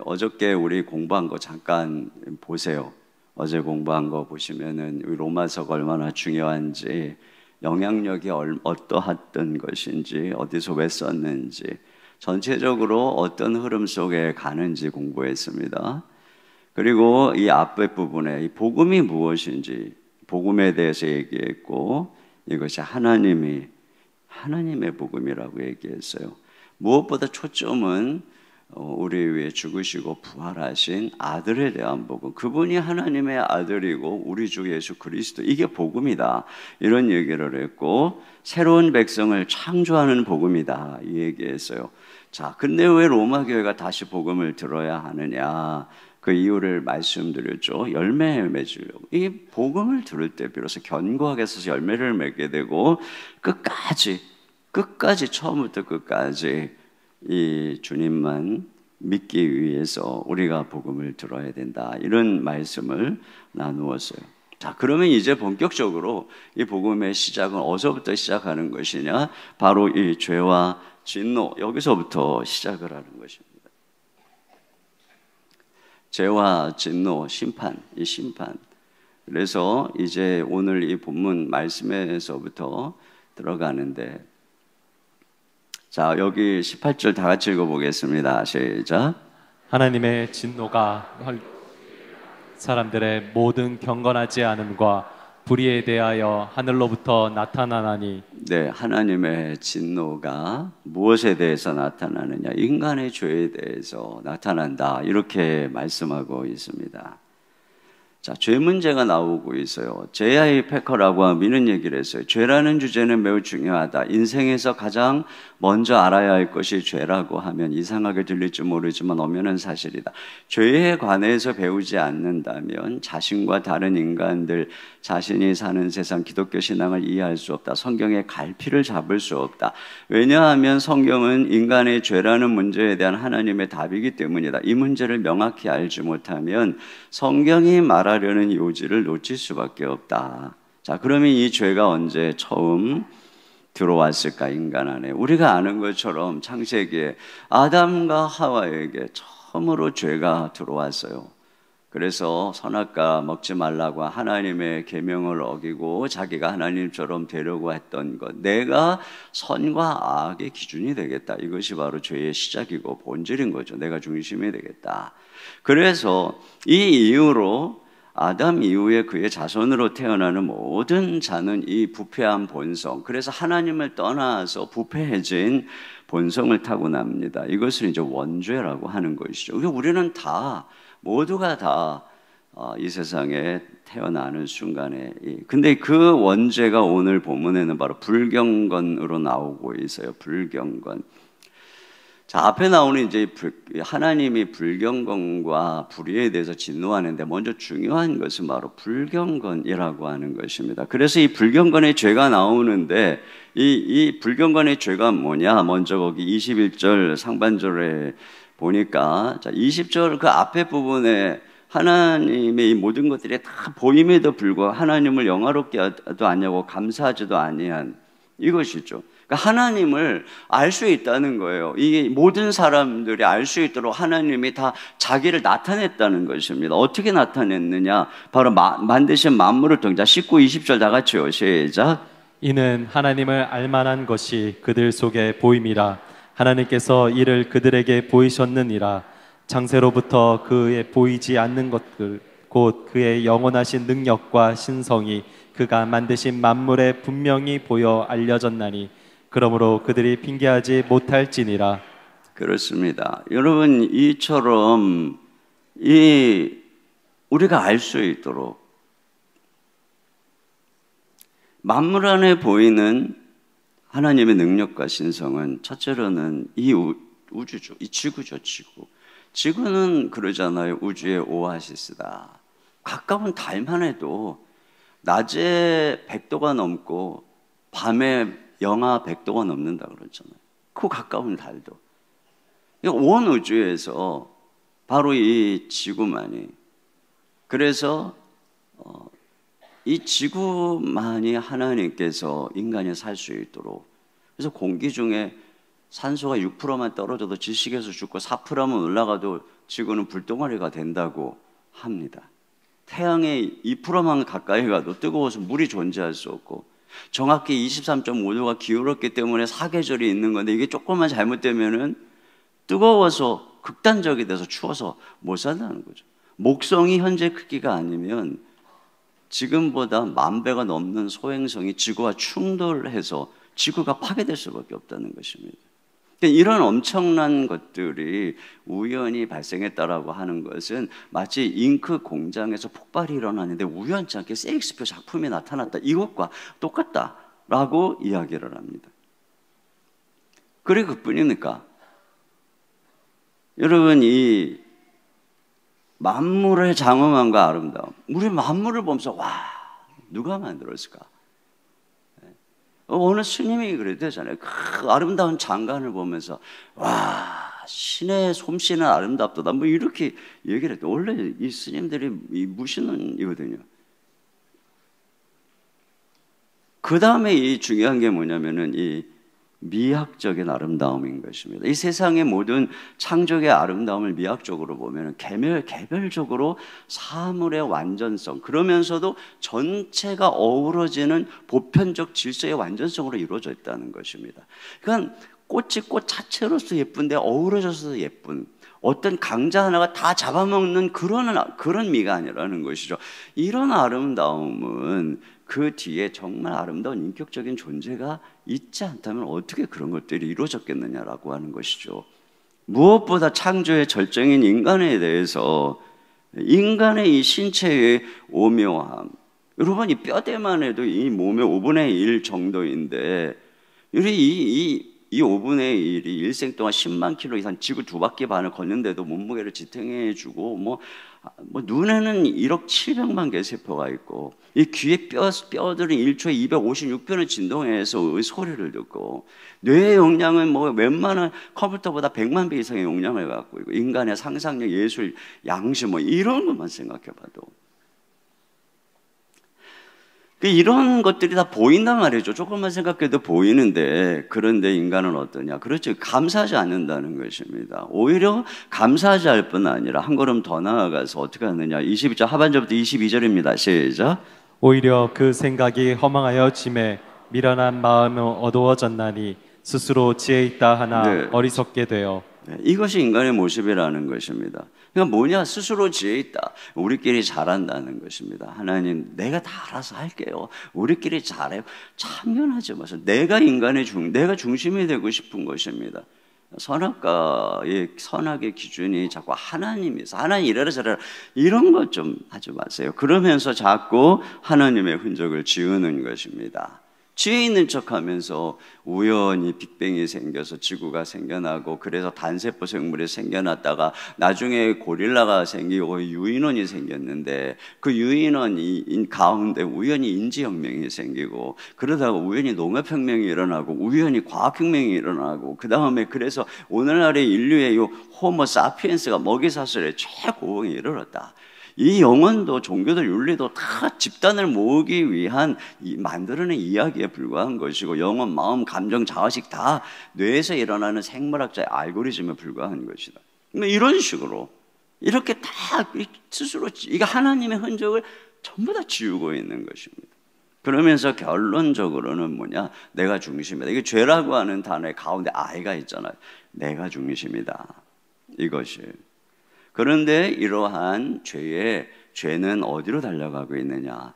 어저께 우리 공부한 거 잠깐 보세요. 어제 공부한 거 보시면은 로마서가 얼마나 중요한지, 영향력이 어떠했던 것인지, 어디서 왜 썼는지, 전체적으로 어떤 흐름 속에 가는지 공부했습니다. 그리고 이 앞에 부분에 이 복음이 무엇인지, 복음에 대해서 얘기했고, 이것이 하나님의 복음이라고 얘기했어요. 무엇보다 초점은 우리 위해 죽으시고 부활하신 아들에 대한 복음, 그분이 하나님의 아들이고 우리 주 예수 그리스도, 이게 복음이다, 이런 얘기를 했고, 새로운 백성을 창조하는 복음이다, 이 얘기했어요. 자, 근데 왜 로마 교회가 다시 복음을 들어야 하느냐, 그 이유를 말씀드렸죠. 열매 맺으려고. 이 복음을 들을 때 비로소 견고하게 서서 열매를 맺게 되고, 끝까지 처음부터 끝까지 이 주님만 믿기 위해서 우리가 복음을 들어야 된다, 이런 말씀을 나누었어요. 자, 그러면 이제 본격적으로 이 복음의 시작은 어디서부터 시작하는 것이냐? 바로 이 죄와 진노, 여기서부터 시작을 하는 것입니다. 죄와 진노, 심판, 이 심판. 그래서 이제 오늘 이 본문 말씀에서부터 들어가는데, 자, 여기 18절 다 같이 읽어보겠습니다. 시작. 하나님의 진노가 사람들의 모든 경건하지 않음과 불의에 대하여 하늘로부터 나타나나니. 네, 하나님의 진노가 무엇에 대해서 나타나느냐? 인간의 죄에 대해서 나타난다, 이렇게 말씀하고 있습니다. 자, 죄 문제가 나오고 있어요. 제아이 패커라고 하는 얘기를 했어요. 죄라는 주제는 매우 중요하다. 인생에서 가장 먼저 알아야 할 것이 죄라고 하면 이상하게 들릴지 모르지만 엄연한 사실이다. 죄에 관해서 배우지 않는다면 자신과 다른 인간들, 자신이 사는 세상, 기독교 신앙을 이해할 수 없다. 성경의 갈피를 잡을 수 없다. 왜냐하면 성경은 인간의 죄라는 문제에 대한 하나님의 답이기 때문이다. 이 문제를 명확히 알지 못하면 성경이 말하려는 요지를 놓칠 수밖에 없다. 자, 그러면 이 죄가 언제 처음 들어왔을까? 인간 안에. 우리가 아는 것처럼 창세기에 아담과 하와에게 처음으로 죄가 들어왔어요. 그래서 선악과 먹지 말라고 하나님의 계명을 어기고 자기가 하나님처럼 되려고 했던 것, 내가 선과 악의 기준이 되겠다, 이것이 바로 죄의 시작이고 본질인 거죠. 내가 중심이 되겠다. 그래서 이 이후로 아담 이후에 그의 자손으로 태어나는 모든 자는 이 부패한 본성, 그래서 하나님을 떠나서 부패해진 본성을 타고납니다. 이것을 이제 원죄라고 하는 것이죠. 우리는 모두가 다 이 세상에 태어나는 순간에, 근데 그 원죄가 오늘 본문에는 바로 불경건으로 나오고 있어요. 불경건. 자, 앞에 나오는 이제 하나님이 불경건과 불의에 대해서 진노하는데, 먼저 중요한 것은 바로 불경건이라고 하는 것입니다. 그래서 이 불경건의 죄가 나오는데, 이 불경건의 죄가 뭐냐? 먼저 거기 21절 상반절에 보니까, 자, 20절 그 앞에 부분에 하나님의 이 모든 것들이 다 보임에도 불구하고 하나님을 영화롭게 하지도 않냐고 감사하지도 아니한 이것이죠. 그러니까 하나님을 알 수 있다는 거예요. 이게 모든 사람들이 알 수 있도록 하나님이 다 자기를 나타냈다는 것입니다. 어떻게 나타냈느냐? 바로 만드신 만물을 통해. 19, 20절 다 같이요. 시작. 이는 하나님을 알만한 것이 그들 속에 보임이라. 하나님께서 이를 그들에게 보이셨느니라. 창세로부터 그의 보이지 않는 것들, 곧 그의 영원하신 능력과 신성이 그가 만드신 만물에 분명히 보여 알려졌나니 그러므로 그들이 핑계하지 못할지니라. 그렇습니다. 여러분, 이처럼 우리가 알 수 있도록 만물 안에 보이는 하나님의 능력과 신성은 첫째로는 이 우주죠. 이 지구죠, 지구. 지구는 그러잖아요. 우주의 오아시스다. 가까운 달만 해도 낮에 100도가 넘고 밤에 영하 100도가 넘는다 그러잖아요. 그 가까운 달도. 온 우주에서 바로 이 지구만이, 그래서 이 지구만이 하나님께서 인간이 살 수 있도록, 그래서 공기 중에 산소가 6%만 떨어져도 질식해서 죽고 4%만 올라가도 지구는 불덩어리가 된다고 합니다. 태양의 2%만 가까이 가도 뜨거워서 물이 존재할 수 없고, 정확히 23.5도가 기울었기 때문에 사계절이 있는 건데, 이게 조금만 잘못되면은 뜨거워서 극단적이 돼서 추워서 못 산다는 거죠. 목성이 현재 크기가 아니면 지금보다 10,000배가 넘는 소행성이 지구와 충돌해서 지구가 파괴될 수밖에 없다는 것입니다. 이런 엄청난 것들이 우연히 발생했다라고 하는 것은 마치 잉크 공장에서 폭발이 일어나는데 우연치 않게 세익스피어 작품이 나타났다, 이것과 똑같다라고 이야기를 합니다. 그리고 그뿐입니까? 여러분, 이 만물의 장엄함과 아름다움, 우리 만물을 보면서 와, 누가 만들었을까? 어느 스님이 그랬대잖아요. 그 아름다운 장관을 보면서 와, 신의 솜씨는 아름답도다, 뭐 이렇게 얘기를 했대. 원래 이 스님들이 무신론이거든요. 그 다음에 이 중요한 게 뭐냐면은 이 미학적인 아름다움인 것입니다. 이 세상의 모든 창조의 아름다움을 미학적으로 보면 개별적으로 사물의 완전성, 그러면서도 전체가 어우러지는 보편적 질서의 완전성으로 이루어져 있다는 것입니다. 그러니까 꽃이 꽃 자체로서 예쁜데 어우러져서 예쁜, 어떤 강자 하나가 다 잡아먹는 그런 미가 아니라는 것이죠. 이런 아름다움은 그 뒤에 정말 아름다운 인격적인 존재가 있지 않다면 어떻게 그런 것들이 이루어졌겠느냐라고 하는 것이죠. 무엇보다 창조의 절정인 인간에 대해서, 인간의 이 신체의 오묘함, 여러분, 이 뼈대만 해도 이 몸의 5분의 1 정도인데, 이 5분의 1이 일생 동안 10만 킬로 이상 지구 2바퀴 반을 걷는데도 몸무게를 지탱해주고, 뭐 눈에는 1억 700만 개의 세포가 있고, 이 귀의 뼈들은 1초에 256편을 진동해서 소리를 듣고, 뇌의 용량은 뭐 웬만한 컴퓨터보다 100만 배 이상의 용량을 갖고 있고, 인간의 상상력, 예술, 양심, 뭐 이런 것만 생각해봐도 이런 것들이 다 보인단 말이죠. 조금만 생각해도 보이는데, 그런데 인간은 어떠냐? 그렇죠. 감사하지 않는다는 것입니다. 오히려 감사하지 할 뿐 아니라 한 걸음 더 나아가서 어떻게 하느냐? 22절 하반절부터 22절입니다. 시작. 오히려 그 생각이 허망하여 짐에 미련한 마음은 어두워졌나니 스스로 지혜 있다 하나 네. 어리석게 되어. 이것이 인간의 모습이라는 것입니다. 그러니까 뭐냐? 스스로 지혜 있다. 우리끼리 잘한다는 것입니다. 하나님, 내가 다 알아서 할게요. 우리끼리 잘해요. 참견하지 마세요. 내가 중심이 되고 싶은 것입니다. 선악의 기준이 자꾸 하나님이서, 하나님 이래라 저래라 이런 것 좀 하지 마세요. 그러면서 자꾸 하나님의 흔적을 지우는 것입니다. 지혜 있는 척하면서 우연히 빅뱅이 생겨서 지구가 생겨나고, 그래서 단세포 생물이 생겨났다가 나중에 고릴라가 생기고 유인원이 생겼는데, 그 유인원 가운데 우연히 인지혁명이 생기고, 그러다가 우연히 농업혁명이 일어나고, 우연히 과학혁명이 일어나고, 그 다음에 그래서 오늘날의 인류의 호모 사피엔스가 먹이사슬의 최고봉에 이르렀다. 이 영혼도 종교도 윤리도 다 집단을 모으기 위한 만들어낸 이야기에 불과한 것이고, 영혼, 마음, 감정, 자의식 다 뇌에서 일어나는 생물학자의 알고리즘에 불과한 것이다. 이런 식으로 이렇게 다 스스로 이게 하나님의 흔적을 전부 다 지우고 있는 것입니다. 그러면서 결론적으로는 뭐냐? 내가 중심이다. 이게 죄라고 하는 단어의 가운데 아이가 있잖아요. 내가 중심이다. 이것이. 그런데 이러한 죄는 어디로 달려가고 있느냐?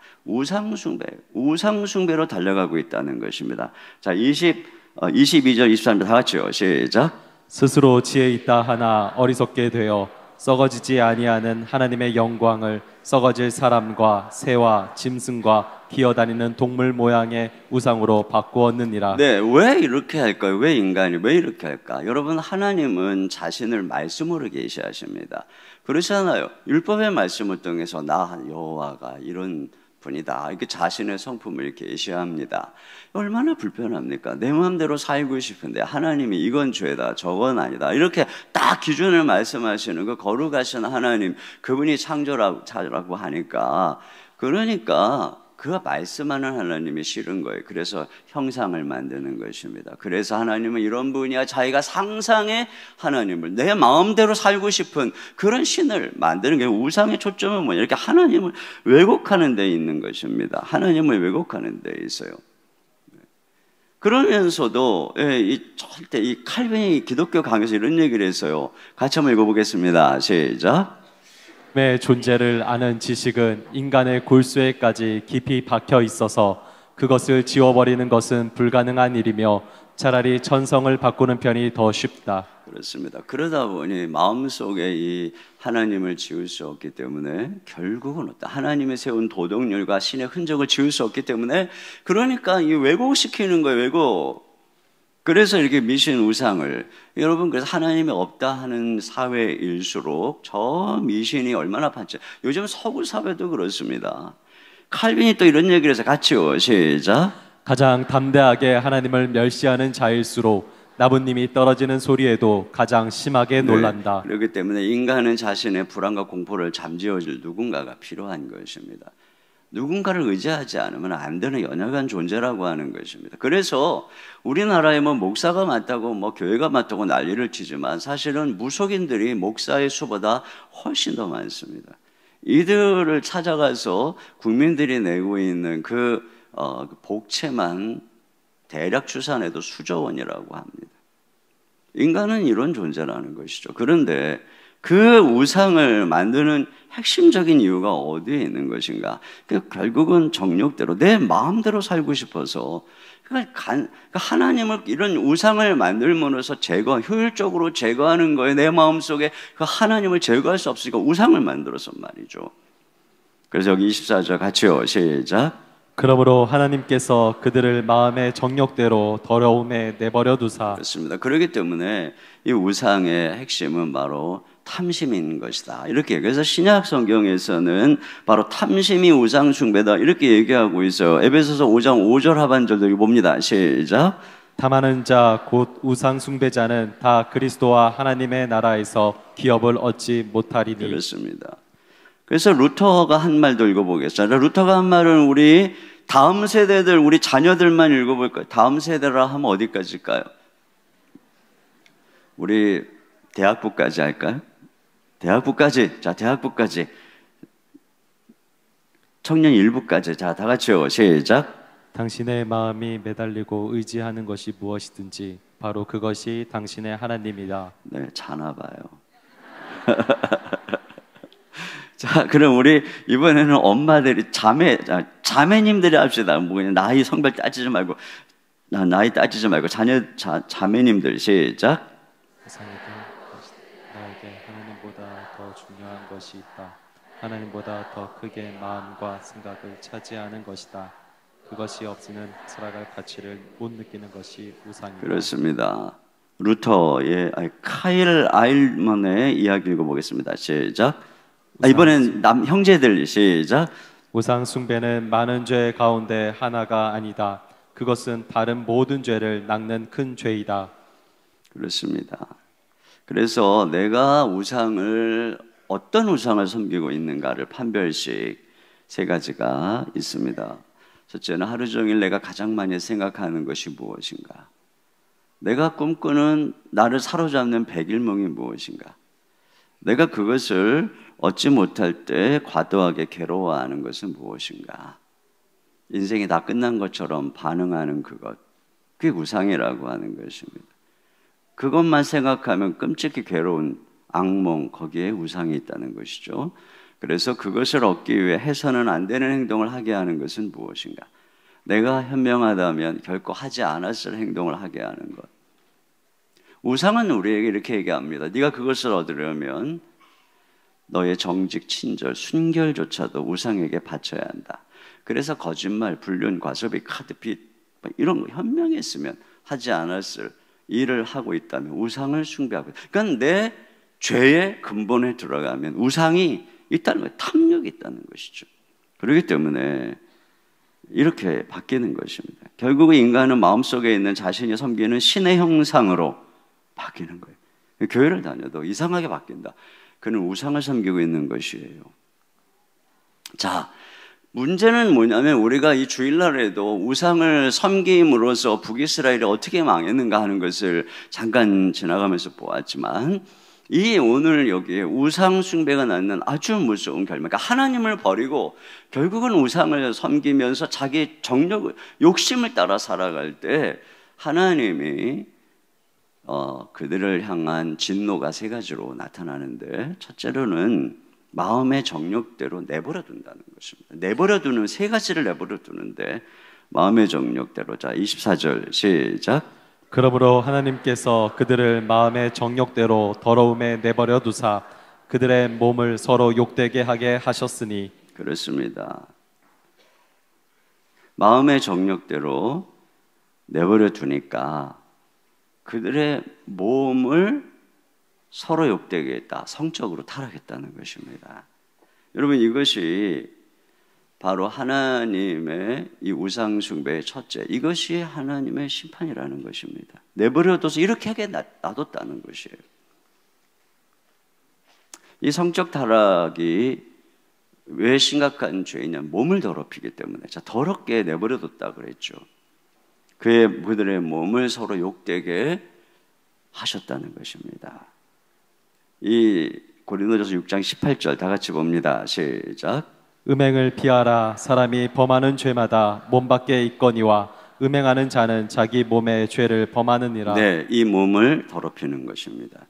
우상숭배로 달려가고 있다는 것입니다. 자, 22절, 23절 다 같이요. 시작. 스스로 지혜 있다 하나 어리석게 되어 썩어지지 아니하는 하나님의 영광을 썩어질 사람과 새와 짐승과 기어다니는 동물 모양의 우상으로 바꾸었느니라. 네, 왜 이렇게 할까요? 왜 인간이 왜 이렇게 할까? 여러분, 하나님은 자신을 말씀으로 계시하십니다. 그렇잖아요. 율법의 말씀을 통해서 나 여호와가 이런 분이다, 이렇게 자신의 성품을 계시합니다. 얼마나 불편합니까? 내 마음대로 살고 싶은데 하나님이 이건 죄다, 저건 아니다, 이렇게 딱 기준을 말씀하시는 그 거룩하신 하나님, 그분이 창조라고 하니까, 그러니까 그 말씀하는 하나님이 싫은 거예요. 그래서 형상을 만드는 것입니다. 그래서 하나님은 이런 분이야. 자기가 상상의 하나님을 내 마음대로 살고 싶은 그런 신을 만드는 게 우상의 초점은 뭐냐? 이렇게 하나님을 왜곡하는 데 있는 것입니다. 하나님을 왜곡하는 데 있어요. 그러면서도 절대 이 칼빈이 기독교 강에서 이런 얘기를 했어요. 같이 한번 읽어보겠습니다. 시작. 의 존재를 아는 지식은 인간의 골수에까지 깊이 박혀 있어서 그것을 지워버리는 것은 불가능한 일이며 차라리 천성을 바꾸는 편이 더 쉽다. 그렇습니다. 그러다 보니 마음속에 이 하나님을 지울 수 없기 때문에 결국은 하나님이 세운 도덕률과 신의 흔적을 지울 수 없기 때문에 그러니까 이 왜곡시키는 거예요. 왜곡. 그래서 이렇게 미신 우상을 여러분 그래서 하나님이 없다 하는 사회일수록 저 미신이 얼마나 반짝. 요즘 서구 사회도 그렇습니다. 칼빈이 또 이런 얘기를 해서 같이요. 시작. 가장 담대하게 하나님을 멸시하는 자일수록 나뭇잎이 떨어지는 소리에도 가장 심하게 놀란다. 네, 그렇기 때문에 인간은 자신의 불안과 공포를 잠재워줄 누군가가 필요한 것입니다. 누군가를 의지하지 않으면 안 되는 연약한 존재라고 하는 것입니다. 그래서 우리나라에 뭐 목사가 많다고 뭐 교회가 많다고 난리를 치지만 사실은 무속인들이 목사의 수보다 훨씬 더 많습니다. 이들을 찾아가서 국민들이 내고 있는 그 복채만 대략 추산해도 수조 원이라고 합니다. 인간은 이런 존재라는 것이죠. 그런데 그 우상을 만드는 핵심적인 이유가 어디에 있는 것인가? 결국은 정욕대로 내 마음대로 살고 싶어서 하나님을 이런 우상을 만들므로써 효율적으로 제거하는 거예요. 내 마음속에 그 하나님을 제거할 수 없으니까 우상을 만들어서 말이죠. 그래서 여기 24절 같이요. 시작. 그러므로 하나님께서 그들을 마음의 정욕대로 더러움에 내버려 두사. 그렇습니다. 그렇기 때문에 이 우상의 핵심은 바로 탐심인 것이다. 이렇게 그래서 신약 성경에서는 바로 탐심이 우상 숭배다 이렇게 얘기하고 있어요. 에베소서 5장 5절 하반절도 여기 봅니다. 시작. 탐하는 자 곧 우상 숭배자는 다 그리스도와 하나님의 나라에서 기업을 얻지 못하리니. 그렇습니다. 그래서 루터가 한 말도 읽어보겠습니다. 루터가 한 말은 우리 다음 세대들, 우리 자녀들만 읽어볼 거예요. 다음 세대라 하면 어디까지일까요? 우리 대학부까지 할까요? 대학부까지. 자, 대학부까지. 청년 일부까지. 자, 다 같이요. 시작. 당신의 마음이 매달리고 의지하는 것이 무엇이든지 바로 그것이 당신의 하나님이다. 네, 자나 봐요. 자, 그럼 우리 이번에는 엄마들이 자매님들이 합시다. 뭐 그냥 나이 성별 따지지 말고 나이 따지지 말고 자매님들 시작. 세상에도 나에게 하나님보다 더 중요한 것이 있다. 하나님보다 더 크게 마음과 생각을 차지하는 것이다. 그것이 없이는 살아갈 가치를 못 느끼는 것이 우상이다. 그렇습니다. 루터의 카일 아일먼의 이야기 읽어보겠습니다. 시작. 이번엔 형제들 시작. 우상 숭배는 많은 죄 가운데 하나가 아니다. 그것은 다른 모든 죄를 낚는 큰 죄이다. 그렇습니다. 그래서 내가 어떤 우상을 섬기고 있는가를 판별식 세 가지가 있습니다. 첫째는 하루 종일 내가 가장 많이 생각하는 것이 무엇인가? 내가 꿈꾸는 나를 사로잡는 백일몽이 무엇인가? 내가 그것을 얻지 못할 때 과도하게 괴로워하는 것은 무엇인가? 인생이 다 끝난 것처럼 반응하는 그것, 그게 우상이라고 하는 것입니다. 그것만 생각하면 끔찍히 괴로운 악몽, 거기에 우상이 있다는 것이죠. 그래서 그것을 얻기 위해 해서는 안 되는 행동을 하게 하는 것은 무엇인가? 내가 현명하다면 결코 하지 않았을 행동을 하게 하는 것. 우상은 우리에게 이렇게 얘기합니다. 네가 그것을 얻으려면 너의 정직, 친절, 순결조차도 우상에게 바쳐야 한다. 그래서 거짓말, 불륜, 과소비, 카드빚 이런 거 현명했으면 하지 않았을 일을 하고 있다면 우상을 숭배하고 있다. 그러니까 내 죄의 근본에 들어가면 우상이 있다는 거예요. 탐욕이 있다는 것이죠. 그렇기 때문에 이렇게 바뀌는 것입니다. 결국 인간은 마음속에 있는 자신이 섬기는 신의 형상으로 바뀌는 거예요. 교회를 다녀도 이상하게 바뀐다. 그는 우상을 섬기고 있는 것이에요. 자, 문제는 뭐냐면 우리가 이 주일날에도 우상을 섬김으로써 북이스라엘이 어떻게 망했는가 하는 것을 잠깐 지나가면서 보았지만 이 오늘 여기에 우상 숭배가 낳는 아주 무서운 결말, 그러니까 하나님을 버리고 결국은 우상을 섬기면서 자기 정욕을, 욕심을 따라 살아갈 때 하나님이 그들을 향한 진노가 세 가지로 나타나는데, 첫째로는 마음의 정욕대로 내버려 둔다는 것입니다. 내버려 두는, 세 가지를 내버려 두는데 마음의 정욕대로. 자, 24절 시작. 그러므로 하나님께서 그들을 마음의 정욕대로 더러움에 내버려 두사 그들의 몸을 서로 욕되게 하게 하셨으니. 그렇습니다. 마음의 정욕대로 내버려 두니까 그들의 몸을 서로 욕되게 했다. 성적으로 타락했다는 것입니다. 여러분, 이것이 바로 하나님의 이 우상 숭배의 첫째, 이것이 하나님의 심판이라는 것입니다. 내버려둬서 이렇게 하게 놔뒀다는 것이에요. 이 성적 타락이 왜 심각한 죄이냐면 몸을 더럽히기 때문에. 자, 더럽게 내버려뒀다 그랬죠. 그들의 몸을 서로 욕되게 하셨다는 것입니다. 이 고린도전서 6장 18절 다 같이 봅니다. 시작. 음행을 피하라. 사람이 범하는 죄마다 몸 밖에 있거니와 음행하는 자는 자기 몸의 죄를 범하느니라. 네, 이 몸을 더럽히는 것입니다.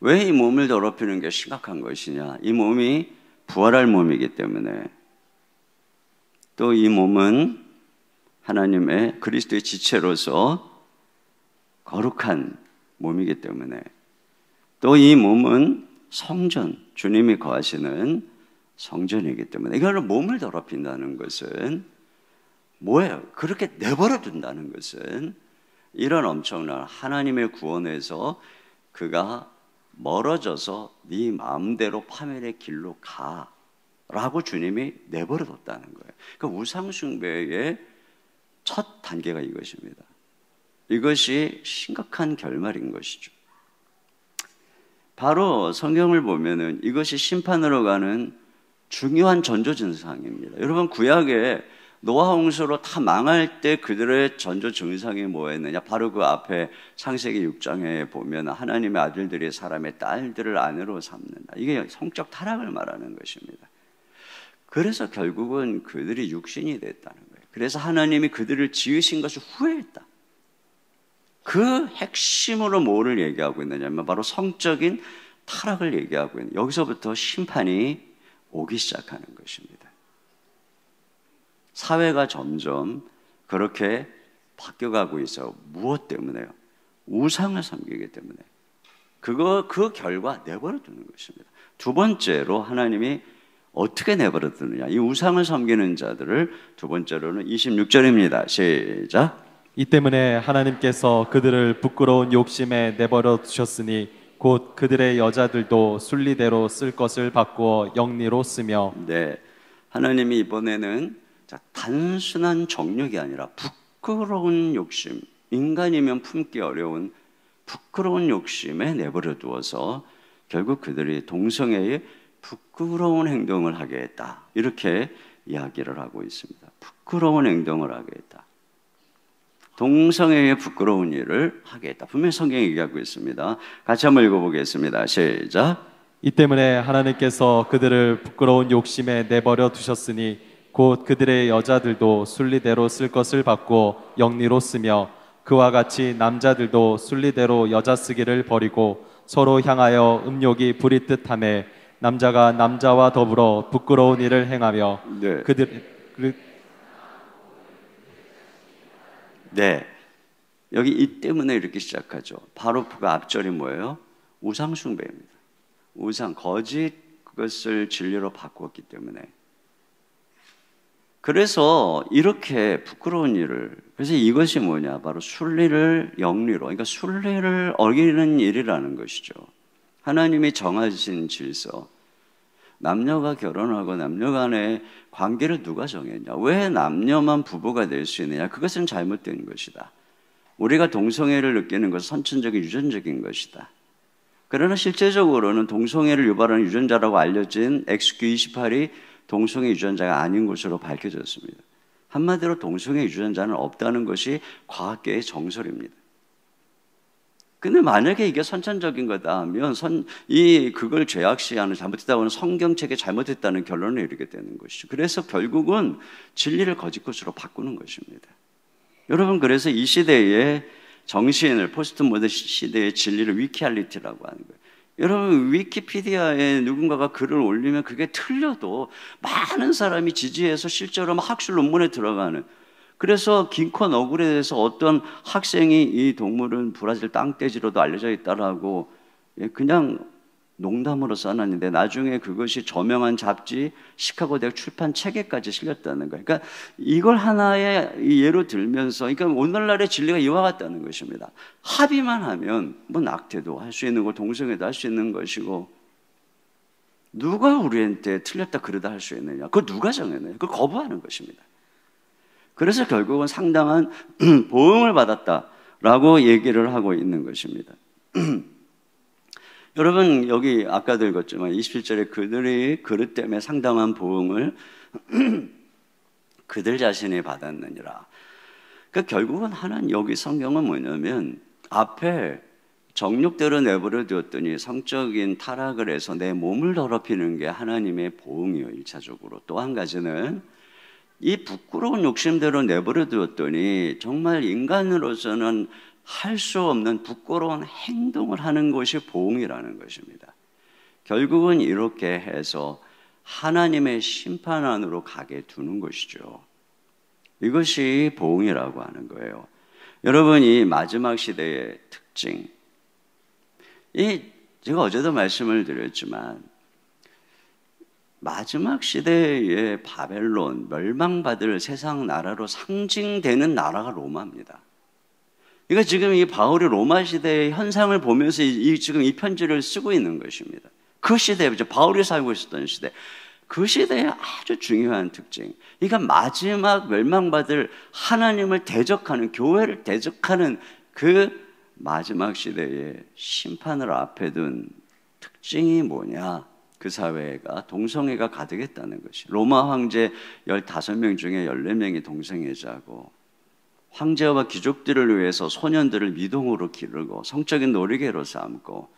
왜 이 몸을 더럽히는 게 심각한 것이냐? 이 몸이 부활할 몸이기 때문에, 또 이 몸은 하나님의 그리스도의 지체로서 거룩한 몸이기 때문에, 또 이 몸은 성전, 주님이 거하시는 성전이기 때문에, 이걸 몸을 더럽힌다는 것은 뭐예요? 그렇게 내버려 둔다는 것은 이런 엄청난 하나님의 구원에서 그가 멀어져서 네 마음대로 파멸의 길로 가라고 주님이 내버려 뒀다는 거예요. 그러니까 우상 숭배의 첫 단계가 이것입니다. 이것이 심각한 결말인 것이죠. 바로 성경을 보면은 이것이 심판으로 가는 중요한 전조 증상입니다. 여러분, 구약에 노아 홍수로 다 망할 때 그들의 전조 증상이 뭐였느냐? 바로 그 앞에 창세기 6장에 보면 하나님의 아들들이 사람의 딸들을 아내로 삼는다. 이게 성적 타락을 말하는 것입니다. 그래서 결국은 그들이 육신이 됐다는 거예요. 그래서 하나님이 그들을 지으신 것을 후회했다. 그 핵심으로 뭐를 얘기하고 있느냐면 바로 성적인 타락을 얘기하고 있는, 여기서부터 심판이 오기 시작하는 것입니다. 사회가 점점 그렇게 바뀌어가고 있어요. 무엇 때문에요? 우상을 섬기기 때문에. 그 결과 내버려 두는 것입니다. 두 번째로 하나님이 어떻게 내버려 두느냐? 이 우상을 섬기는 자들을 두 번째로는 26절입니다. 시작. 이 때문에 하나님께서 그들을 부끄러운 욕심에 내버려 두셨으니 곧 그들의 여자들도 순리대로 쓸 것을 바꾸어 영리로 쓰며. 네, 하나님이 이번에는 단순한 정욕이 아니라 부끄러운 욕심, 인간이면 품기 어려운 부끄러운 욕심에 내버려 두어서 결국 그들이 동성애의 부끄러운 행동을 하게 했다. 이렇게 이야기를 하고 있습니다. 부끄러운 행동을 하게 했다. 동성애의 부끄러운 일을 하게 했다. 분명히 성경이 얘기하고 있습니다. 같이 한번 읽어보겠습니다. 시작. 이 때문에 하나님께서 그들을 부끄러운 욕심에 내버려 두셨으니 곧 그들의 여자들도 순리대로 쓸 것을 바꾸어 영리로 쓰며 그와 같이 남자들도 순리대로 여자 쓰기를 버리고 서로 향하여 음욕이 부릿듯 하매 남자가 남자와 더불어 부끄러운 일을 행하며. 네, 여기 이 때문에 이렇게 시작하죠. 바로 그 앞절이 뭐예요? 우상 숭배입니다. 우상, 거짓 그것을 진리로 바꾸었기 때문에. 그래서 이렇게 부끄러운 일을, 그래서 이것이 뭐냐? 바로 순리를 영리로, 그러니까 순리를 어기는 일이라는 것이죠. 하나님이 정하신 질서, 남녀가 결혼하고 남녀 간의 관계를 누가 정했냐? 왜 남녀만 부부가 될 수 있느냐? 그것은 잘못된 것이다. 우리가 동성애를 느끼는 것은 선천적인 유전적인 것이다. 그러나 실제적으로는 동성애를 유발하는 유전자라고 알려진 XQ28이 동성애 유전자가 아닌 것으로 밝혀졌습니다. 한마디로 동성애 유전자는 없다는 것이 과학계의 정설입니다. 근데 만약에 이게 선천적인 거다 하면 그걸 죄악시하는 잘못했다고 하는 성경책에 잘못했다는 결론에 이르게 되는 것이죠. 그래서 결국은 진리를 거짓 것으로 바꾸는 것입니다. 여러분, 그래서 이 시대의 정신을 포스트 모던 시대의 진리를 위키알리티라고 하는 거예요. 여러분, 위키피디아에 누군가가 글을 올리면 그게 틀려도 많은 사람이 지지해서 실제로 학술 논문에 들어가는, 그래서 긴컨 너굴에 대해서 어떤 학생이 이 동물은 브라질 땅돼지로도 알려져 있다라고 그냥 농담으로 써놨는데 나중에 그것이 저명한 잡지 시카고 대학 출판 책에까지 실렸다는 거예요. 그러니까 이걸 하나의 예로 들면서, 그러니까 오늘날의 진리가 이와 같다는 것입니다. 합의만 하면 뭐 낙태도 할 수 있는 거, 동성애도 할 수 있는 것이고, 누가 우리한테 틀렸다 그러다 할 수 있느냐? 그거 누가 정했느냐? 그걸 거부하는 것입니다. 그래서 결국은 상당한 보응을 받았다라고 얘기를 하고 있는 것입니다. 여러분, 여기 아까도 읽었지만 27절에 그들이 그릇 때문에 상당한 보응을 그들 자신이 받았느니라. 그러니까 결국은 하나님, 여기 성경은 뭐냐면 앞에 정욕대로 내버려 두었더니 성적인 타락을 해서 내 몸을 더럽히는 게 하나님의 보응이에요, 1차적으로. 또 한 가지는 이 부끄러운 욕심대로 내버려 두었더니 정말 인간으로서는 할 수 없는 부끄러운 행동을 하는 것이 보응이라는 것입니다. 결국은 이렇게 해서 하나님의 심판 안으로 가게 두는 것이죠. 이것이 보응이라고 하는 거예요. 여러분, 이 마지막 시대의 특징, 제가 어제도 말씀을 드렸지만 마지막 시대의 바벨론, 멸망받을 세상 나라로 상징되는 나라가 로마입니다. 그러니까 지금 이 바울이 로마 시대의 현상을 보면서 지금 이 편지를 쓰고 있는 것입니다. 그 시대, 바울이 살고 있었던 시대, 그 시대의 아주 중요한 특징. 그러니까 마지막 멸망받을 하나님을 대적하는, 교회를 대적하는 그 마지막 시대의 심판을 앞에 둔 특징이 뭐냐? 그 사회가 동성애가 가득했다는 것이. 로마 황제 15명 중에 14명이 동성애자고, 황제와 귀족들을 위해서 소년들을 미동으로 기르고 성적인 놀이개로 삼고,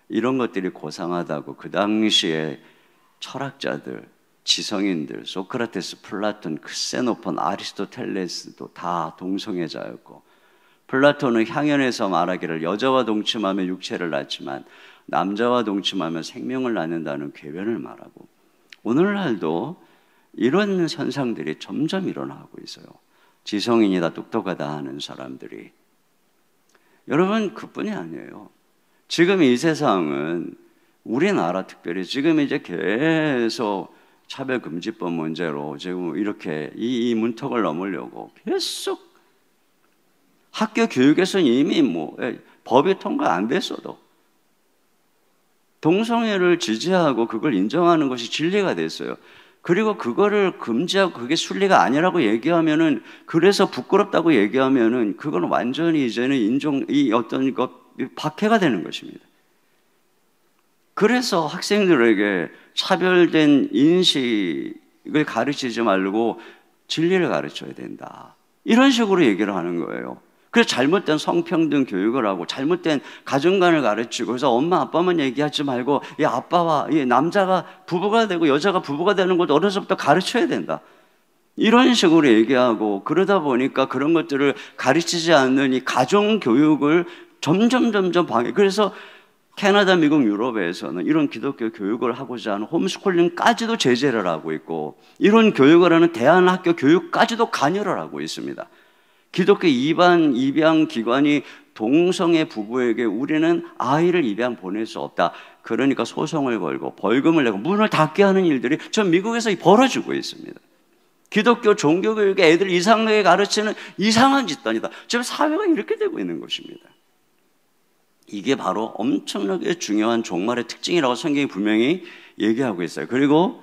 이런 것들이 고상하다고 그 당시에 철학자들, 지성인들, 소크라테스, 플라톤, 크세노폰, 아리스토텔레스도 다 동성애자였고, 플라톤은 향연에서 말하기를 여자와 동침하면 육체를 낳지만 남자와 동침하면 생명을 낳는다는 궤변을 말하고, 오늘날도 이런 현상들이 점점 일어나고 있어요. 지성인이다, 똑똑하다 하는 사람들이. 여러분, 그뿐이 아니에요. 지금 이 세상은 우리나라 특별히 지금 이제 계속 차별금지법 문제로 지금 이렇게 이 문턱을 넘으려고 계속 학교 교육에서는 이미 법이 통과 안 됐어도 동성애를 지지하고 그걸 인정하는 것이 진리가 됐어요. 그리고 그거를 금지하고 그게 순리가 아니라고 얘기하면은, 그래서 부끄럽다고 얘기하면은 그건 완전히 이제는 박해가 되는 것입니다. 그래서 학생들에게 차별된 인식을 가르치지 말고 진리를 가르쳐야 된다, 이런 식으로 얘기를 하는 거예요. 그래서 잘못된 성평등 교육을 하고 잘못된 가정관을 가르치고, 그래서 엄마 아빠만 얘기하지 말고 이 아빠와 이 남자가 부부가 되고 여자가 부부가 되는 것도 어려서부터 가르쳐야 된다, 이런 식으로 얘기하고, 그러다 보니까 그런 것들을 가르치지 않는 이 가정교육을 점점 방해. 그래서 캐나다, 미국, 유럽에서는 이런 기독교 교육을 하고자 하는 홈스쿨링까지도 제재를 하고 있고, 이런 교육을 하는 대안학교 교육까지도 관여를 하고 있습니다. 기독교 입양 기관이 동성애 부부에게 우리는 아이를 입양 보낼 수 없다, 그러니까 소송을 걸고 벌금을 내고 문을 닫게 하는 일들이 전 미국에서 벌어지고 있습니다. 기독교 종교교육에 애들 이상하게 가르치는 이상한 집단이다. 지금 사회가 이렇게 되고 있는 것입니다. 이게 바로 엄청나게 중요한 종말의 특징이라고 성경이 분명히 얘기하고 있어요. 그리고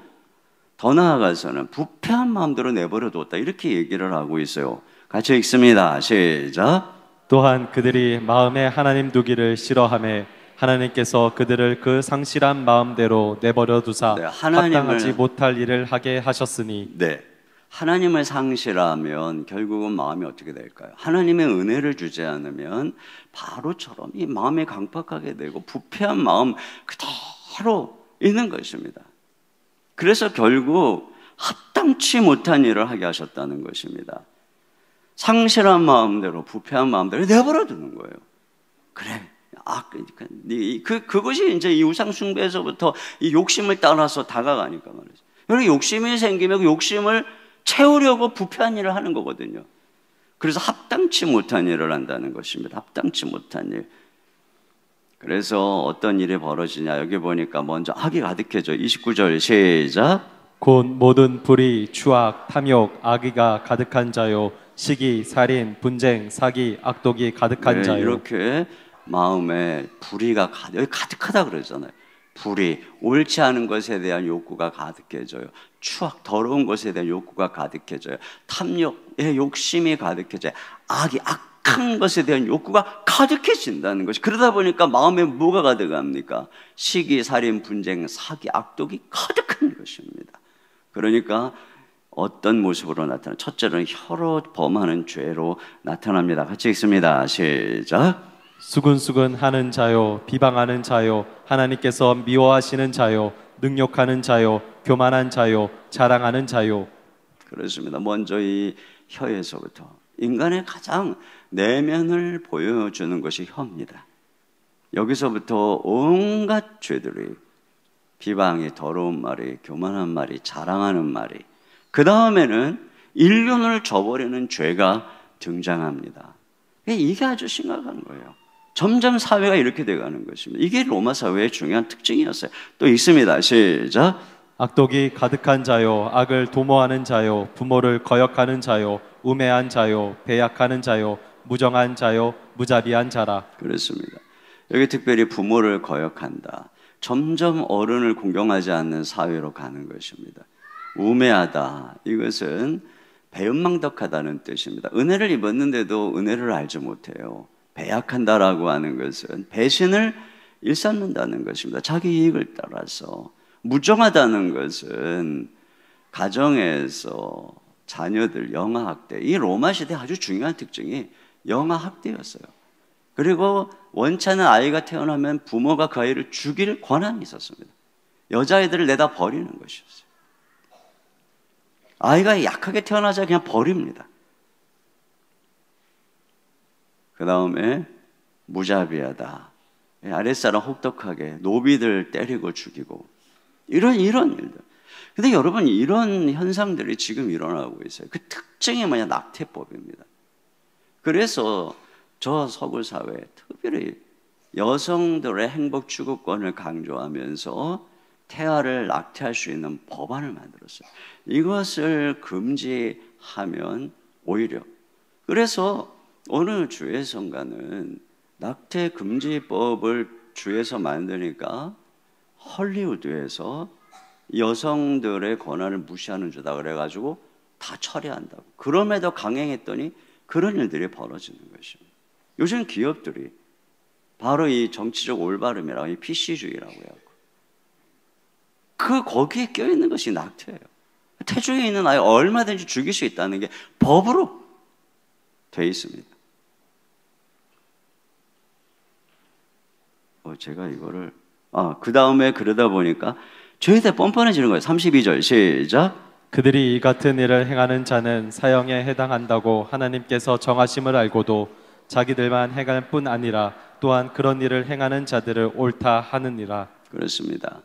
더 나아가서는 부패한 마음대로 내버려 뒀다, 이렇게 얘기를 하고 있어요. 같이 읽습니다. 시작. 또한 그들이 마음에 하나님 두기를 싫어하며 하나님께서 그들을 그 상실한 마음대로 내버려 두사 네, 합당하지 못할 일을 하게 하셨으니 네, 하나님을 상실하면 결국은 마음이 어떻게 될까요? 하나님의 은혜를 주지 않으면 바로처럼 이 마음이 강팍하게 되고 부패한 마음 그대로 있는 것입니다. 그래서 결국 합당치 못한 일을 하게 하셨다는 것입니다. 상실한 마음대로 부패한 마음대로 내버려 두는 거예요. 그래, 그것이 이제 이 우상 숭배에서부터 이 욕심을 따라서 다가가니까 말이죠. 여러분, 욕심이 생기면 그 욕심을 채우려고 부패한 일을 하는 거거든요. 그래서 합당치 못한 일을 한다는 것입니다. 합당치 못한 일. 그래서 어떤 일이 벌어지냐, 여기 보니까 먼저 악이 가득해져. 29절 시작. 곧 모든 불의, 추악, 탐욕, 악의가 가득한 자요, 시기, 살인, 분쟁, 사기, 악독이 가득한 자요. 이렇게 마음에 불의가 여기 가득하다 그러잖아요. 불의, 옳지 않은 것에 대한 욕구가 가득해져요. 추악, 더러운 것에 대한 욕구가 가득해져요. 탐욕의 욕심이 가득해져요. 악한 것에 대한 욕구가 가득해진다는 것이. 그러다 보니까 마음에 뭐가 가득합니까? 시기, 살인, 분쟁, 사기, 악독이 가득한 것입니다. 그러니까 어떤 모습으로 나타나? 첫째는 혀로 범하는 죄로 나타납니다. 같이 읽습니다. 시작. 수근수근 하는 자요, 비방하는 자요, 하나님께서 미워하시는 자요, 능욕하는 자요, 교만한 자요, 자랑하는 자요. 그렇습니다. 먼저 이 혀에서부터 인간의 가장 내면을 보여주는 것이 혀입니다. 여기서부터 온갖 죄들이, 비방이, 더러운 말이, 교만한 말이, 자랑하는 말이, 그 다음에는 인륜을 저버리는 죄가 등장합니다. 이게 아주 심각한 거예요. 점점 사회가 이렇게 돼가는 것입니다. 이게 로마 사회의 중요한 특징이었어요. 또 있습니다. 시작. 악독이 가득한 자요, 악을 도모하는 자요, 부모를 거역하는 자요, 우매한 자요, 배약하는 자요, 무정한 자요, 무자비한 자라. 그렇습니다. 여기 특별히 부모를 거역한다. 점점 어른을 공경하지 않는 사회로 가는 것입니다. 우매하다. 이것은 배은망덕하다는 뜻입니다. 은혜를 입었는데도 은혜를 알지 못해요. 배약한다라고 하는 것은 배신을 일삼는다는 것입니다. 자기 이익을 따라서. 무정하다는 것은 가정에서 자녀들 영아학대, 이 로마 시대 아주 중요한 특징이 영아학대였어요. 그리고 원치 않은 아이가 태어나면 부모가 그 아이를 죽일 권한이 있었습니다. 여자아이들을 내다 버리는 것이었어요. 아이가 약하게 태어나자 그냥 버립니다. 그 다음에 무자비하다. 아랫사람 혹독하게 노비들 때리고 죽이고 이런 일들. 근데 여러분, 이런 현상들이 지금 일어나고 있어요. 그 특징이 뭐냐? 낙태법입니다. 그래서 저 서구 사회에 특별히 여성들의 행복 추구권을 강조하면서 태아를 낙태할 수 있는 법안을 만들었어요. 이것을 금지하면 오히려, 그래서 어느 주에선가는 낙태 금지법을 주에서 만드니까 헐리우드에서 여성들의 권한을 무시하는 주다 그래가지고 다 처리한다고. 그럼에도 강행했더니 그런 일들이 벌어지는 것입니다. 요즘 기업들이 바로 이 정치적 올바름이라고, 이 PC주의라고 하고, 거기에 껴있는 것이 낙태예요. 태중에 있는 아이 얼마든지 죽일 수 있다는 게 법으로 돼 있습니다. 제가 이거를 그 다음에 그러다 보니까 죄에 대해 뻔뻔해지는 거예요. 32절 시작. 그들이 이 같은 일을 행하는 자는 사형에 해당한다고 하나님께서 정하심을 알고도 자기들만 행할 뿐 아니라 또한 그런 일을 행하는 자들을 옳다 하느니라. 그렇습니다.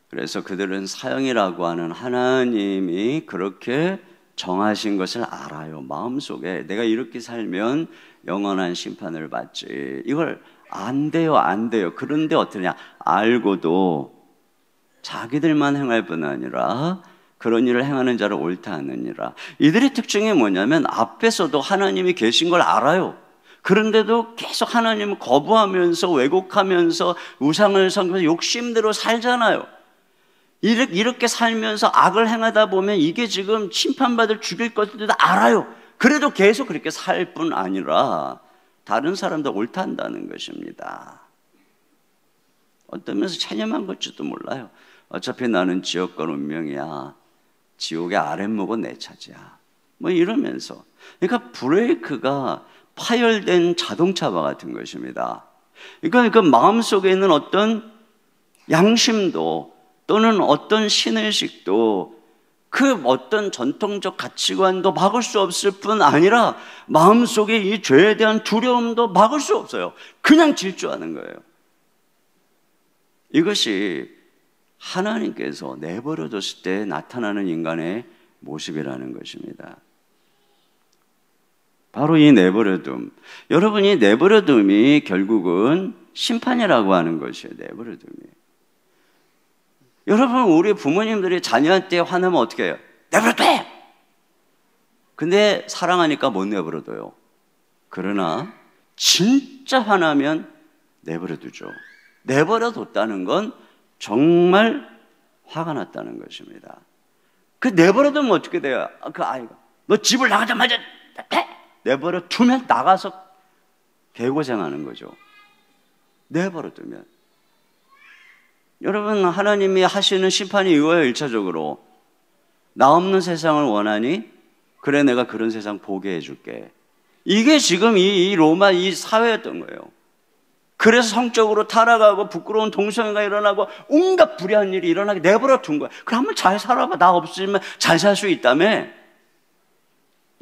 그래서 그들은 사형이라고 하는 하나님이 그렇게 정하신 것을 알아요. 마음속에 내가 이렇게 살면 영원한 심판을 받지. 이걸 안 돼요. 그런데 어떠냐? 알고도 자기들만 행할 뿐 아니라 그런 일을 행하는 자를 옳다 하느니라. 이들의 특징이 뭐냐면 앞에서도 하나님이 계신 걸 알아요. 그런데도 계속 하나님을 거부하면서 왜곡하면서 우상을 섬기면서 욕심대로 살잖아요. 이렇게 살면서 악을 행하다 보면 이게 지금 심판받을 죽일 것들도 알아요. 그래도 계속 그렇게 살 뿐 아니라 다른 사람도 옳다 한다는 것입니다. 어떤 면에서 체념한 걸지도 몰라요. 어차피 나는 지옥권 운명이야. 지옥의 아랫목은 내 차지야. 뭐 이러면서. 그러니까 브레이크가 파열된 자동차와 같은 것입니다. 그러니까 그 마음속에 있는 어떤 양심도 또는 어떤 신의식도 그 어떤 전통적 가치관도 막을 수 없을 뿐 아니라 마음속에 이 죄에 대한 두려움도 막을 수 없어요. 그냥 질주하는 거예요. 이것이 하나님께서 내버려뒀을 때 나타나는 인간의 모습이라는 것입니다. 바로 이 내버려둠. 여러분이 내버려둠이 결국은 심판이라고 하는 것이에요. 내버려둠이. 여러분, 우리 부모님들이 자녀한테 화내면 어떻게 해요? 내버려둬! 근데 사랑하니까 못 내버려둬요. 그러나 진짜 화나면 내버려두죠. 내버려뒀다는 건 정말 화가 났다는 것입니다. 그 내버려두면 어떻게 돼요? 그 아이가 너 집을 나가자마자 내버려두면 나가서 개고생하는 거죠. 내버려두면. 여러분, 하나님이 하시는 심판이 이거예요. 1차적으로 나 없는 세상을 원하니? 그래, 내가 그런 세상 보게 해줄게. 이게 지금 이 로마 이 사회였던 거예요. 그래서 성적으로 타락하고 부끄러운 동성애가 일어나고 온갖 불의한 일이 일어나게 내버려 둔 거예요. 그럼 한번 잘 살아봐. 나 없으면 잘 살 수 있다며.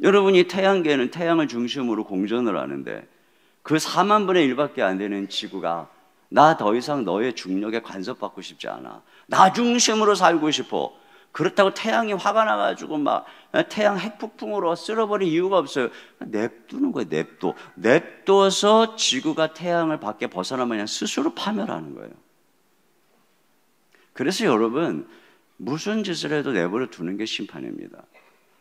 여러분이 태양계는 태양을 중심으로 공전을 하는데 그 4만 분의 1밖에 안 되는 지구가 나 더 이상 너의 중력에 간섭받고 싶지 않아. 나 중심으로 살고 싶어. 그렇다고 태양이 화가 나가지고 막 태양 핵폭풍으로 쓸어버릴 이유가 없어요. 냅두는 거예요. 냅둬서 지구가 태양을 밖에 벗어나면 그냥 스스로 파멸하는 거예요. 그래서 여러분, 무슨 짓을 해도 내버려 두는 게 심판입니다.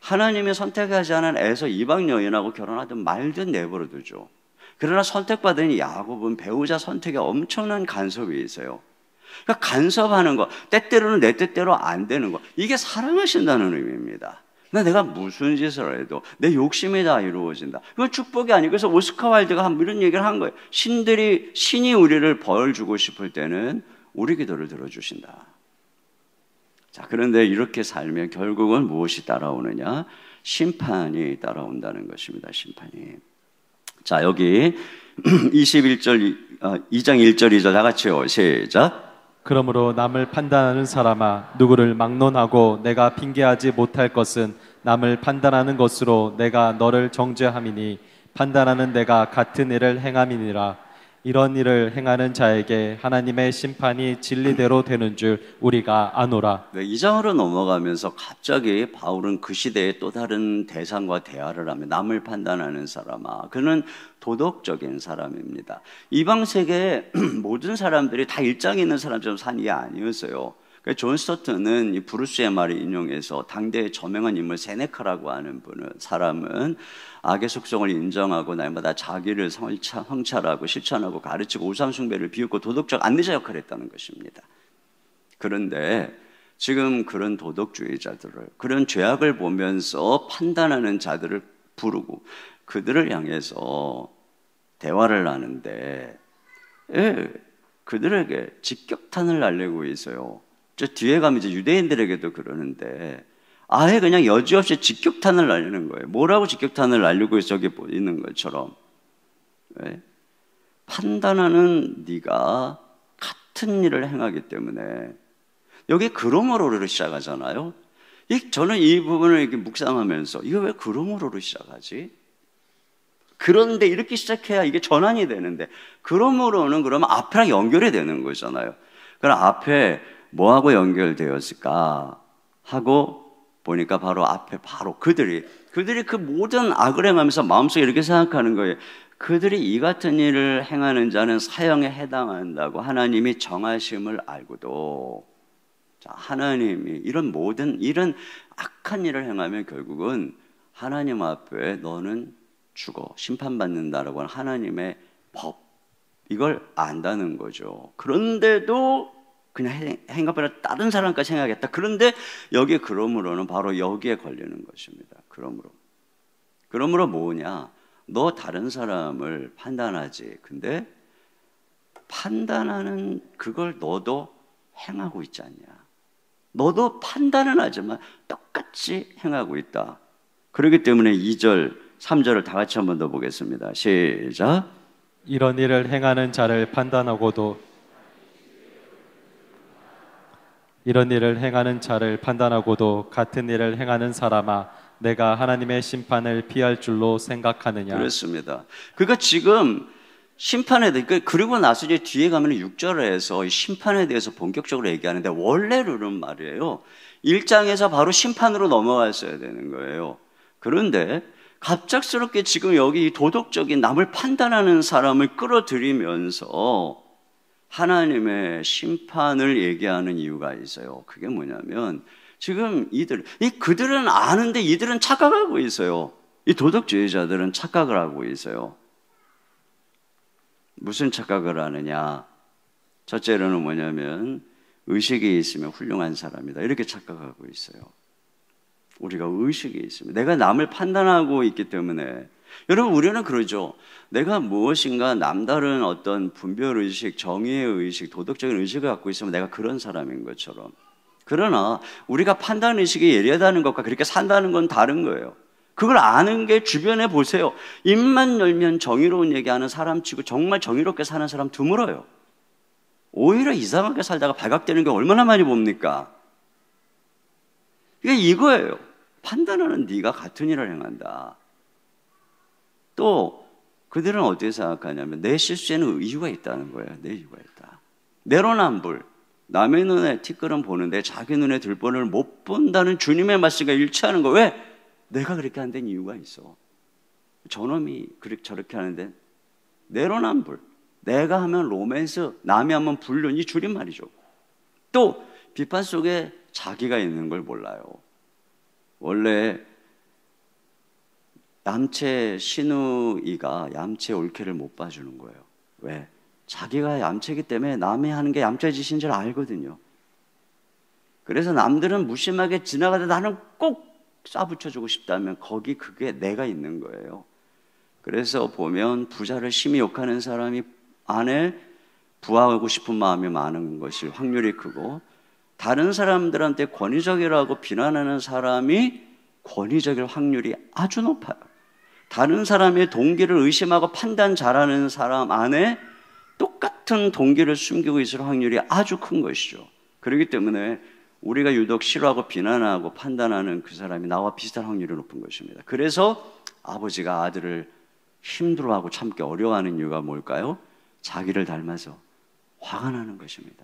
하나님이 선택하지 않은 에서 이방 여인하고 결혼하든 말든 내버려 두죠. 그러나 선택받은 야곱은 배우자 선택에 엄청난 간섭이 있어요. 그러니까 간섭하는 거, 때때로는 내 뜻대로 안 되는 거, 이게 사랑하신다는 의미입니다. 내가 무슨 짓을 해도 내 욕심이 다 이루어진다. 그건 축복이 아니고, 그래서 오스카 와일드가 이런 얘기를 한 거예요. 신이 우리를 벌 주고 싶을 때는 우리 기도를 들어주신다. 자, 그런데 이렇게 살면 결국은 무엇이 따라오느냐? 심판이 따라온다는 것입니다. 심판이. 자, 여기 21절, 2장 1절 2절 다 같이요. 시작. 그러므로 남을 판단하는 사람아, 누구를 막론하고 내가 핑계하지 못할 것은 남을 판단하는 것으로 내가 너를 정죄함이니 판단하는 내가 같은 일을 행함이니라. 이런 일을 행하는 자에게 하나님의 심판이 진리대로 되는 줄 우리가 아노라. 네, 2장으로 넘어가면서 갑자기 바울은 그 시대의 또 다른 대상과 대화를 하며 남을 판단하는 사람아, 그는 도덕적인 사람입니다. 이방 세계의 모든 사람들이 다 일장에 있는 사람처럼 산 게 아니었어요. 존 스토트는 이 브루스의 말을 인용해서 당대의 저명한 인물 세네카라고 하는 사람은 악의 속성을 인정하고 날마다 자기를 성찰하고 실천하고 가르치고 우상숭배를 비웃고 도덕적 안내자 역할을 했다는 것입니다. 그런데 지금 그런 도덕주의자들을, 그런 죄악을 보면서 판단하는 자들을 부르고 그들을 향해서 대화를 하는데, 그들에게 직격탄을 날리고 있어요. 저 뒤에 가면 이제 유대인들에게도 그러는데 아예 그냥 여지없이 직격탄을 날리는 거예요. 뭐라고 직격탄을 날리고 저기 있는 것처럼. 왜? 판단하는 네가 같은 일을 행하기 때문에. 여기 그러므로를 시작하잖아요. 저는 이 부분을 이렇게 묵상하면서 이거 왜 그러므로를 시작하지? 그런데 이렇게 시작해야 이게 전환이 되는데, 그러므로는 그러면 앞이랑 연결이 되는 거잖아요. 그럼 앞에 뭐하고 연결되었을까 하고 보니까 바로 앞에 바로 그들이 그 모든 악을 행하면서 마음속에 이렇게 생각하는 거예요. 그들이 이 같은 일을 행하는 자는 사형에 해당한다고 하나님이 정하심을 알고도, 자, 하나님이 이런 악한 일을 행하면 결국은 하나님 앞에 너는 죽어 심판받는다라고 하는 하나님의 법, 이걸 안다는 거죠. 그런데도 그냥 행각보다 다른 사람까지 생각했다. 그런데 여기 그러므로는 바로 여기에 걸리는 것입니다. 그러므로 뭐냐? 너 다른 사람을 판단하지. 근데 판단하는 그걸 너도 행하고 있지 않냐? 너도 판단은 하지만 똑같이 행하고 있다. 그렇기 때문에 2절, 3절을 다 같이 한 번 더 보겠습니다. 시작. 이런 일을 행하는 자를 판단하고도 같은 일을 행하는 사람아, 내가 하나님의 심판을 피할 줄로 생각하느냐? 그렇습니다. 그러니까 지금 심판에 대해, 그리고 나서 이제 뒤에 가면 6절에서 심판에 대해서 본격적으로 얘기하는데, 원래 룰은 말이에요, 1장에서 바로 심판으로 넘어갔어야 되는 거예요. 그런데 갑작스럽게 지금 여기 도덕적인 남을 판단하는 사람을 끌어들이면서 하나님의 심판을 얘기하는 이유가 있어요. 그게 뭐냐면, 지금 그들은 아는데 이들은 착각하고 있어요. 이 도덕주의자들은 착각을 하고 있어요. 무슨 착각을 하느냐? 첫째로는 뭐냐면, 의식이 있으면 훌륭한 사람이다, 이렇게 착각하고 있어요. 우리가 의식이 있으면, 내가 남을 판단하고 있기 때문에. 여러분, 우리는 그러죠. 내가 무엇인가 남다른 어떤 분별의식, 정의의 의식, 도덕적인 의식을 갖고 있으면 내가 그런 사람인 것처럼. 그러나 우리가 판단의식이 예리하다는 것과 그렇게 산다는 건 다른 거예요. 그걸 아는 게, 주변에 보세요. 입만 열면 정의로운 얘기하는 사람 치고 정말 정의롭게 사는 사람 드물어요. 오히려 이상하게 살다가 발각되는 게 얼마나 많이 봅니까? 이게 이거예요. 판단하는 네가 같은 일을 행한다. 또 그들은 어떻게 생각하냐면, 내 실수에는 이유가 있다는 거예요. 내 이유가 있다. 내로남불, 남의 눈에 티끌은 보는데 자기 눈에 들보를 못 본다는 주님의 말씀과 일치하는 거. 왜? 내가 그렇게 한 데는 이유가 있어. 저놈이 저렇게 하는데, 내로남불, 내가 하면 로맨스, 남이 하면 불륜, 이 줄임말이죠. 또 비판 속에 자기가 있는 걸 몰라요. 원래 얌체 신우이가 얌체 올케를 못 봐주는 거예요. 왜? 자기가 얌체이기 때문에 남이 하는 게 얌체 짓인 줄 알거든요. 그래서 남들은 무심하게 지나가다 나는 꼭 쏴붙여주고 싶다면 그게 내가 있는 거예요. 그래서 보면 부자를 심히 욕하는 사람이 안에 부하하고 싶은 마음이 많은 것일 확률이 크고, 다른 사람들한테 권위적이라고 비난하는 사람이 권위적일 확률이 아주 높아요. 다른 사람의 동기를 의심하고 판단 잘하는 사람 안에 똑같은 동기를 숨기고 있을 확률이 아주 큰 것이죠. 그렇기 때문에 우리가 유독 싫어하고 비난하고 판단하는 그 사람이 나와 비슷한 확률이 높은 것입니다. 그래서 아버지가 아들을 힘들어하고 참기 어려워하는 이유가 뭘까요? 자기를 닮아서 화가 나는 것입니다.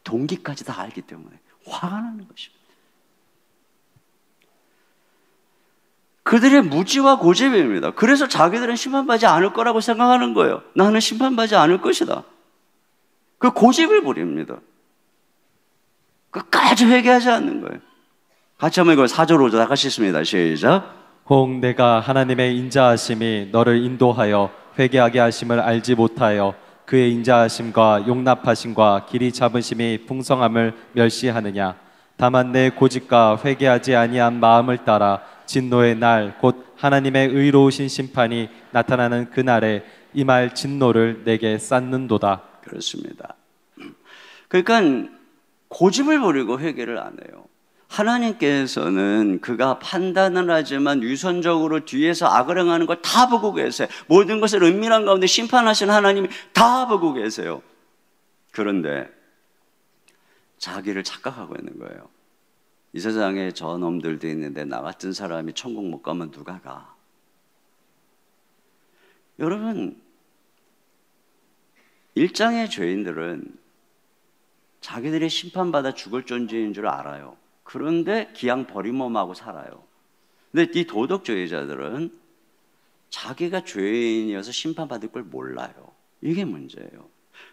동기까지 다 알기 때문에 화가 나는 것입니다. 그들의 무지와 고집입니다. 그래서 자기들은 심판받지 않을 거라고 생각하는 거예요. 나는 심판받지 않을 것이다. 그 고집을 부립니다. 끝까지 회개하지 않는 거예요. 같이 한번 이걸 4절 5절 다 같이 읽습니다. 시작. 혹 내가 하나님의 인자하심이 너를 인도하여 회개하게 하심을 알지 못하여 그의 인자하심과 용납하심과 길이 잡으심이 풍성함을 멸시하느냐? 다만 내 고집과 회개하지 아니한 마음을 따라 진노의 날 곧 하나님의 의로우신 심판이 나타나는 그날에 이 말 진노를 내게 쌓는도다. 그렇습니다. 그러니까 고집을 부리고 회개를 안 해요. 하나님께서는 그가 판단을 하지만 유선적으로 뒤에서 악을 행하는 걸 다 보고 계세요. 모든 것을 은밀한 가운데 심판하신 하나님이 다 보고 계세요. 그런데 자기를 착각하고 있는 거예요. 이 세상에 저 놈들도 있는데 나 같은 사람이 천국 못 가면 누가 가? 여러분, 일장의 죄인들은 자기들이 심판받아 죽을 존재인 줄 알아요. 그런데 기양 버림몸하고 살아요. 근데 이 도덕주의자들은 자기가 죄인이어서 심판받을 걸 몰라요. 이게 문제예요.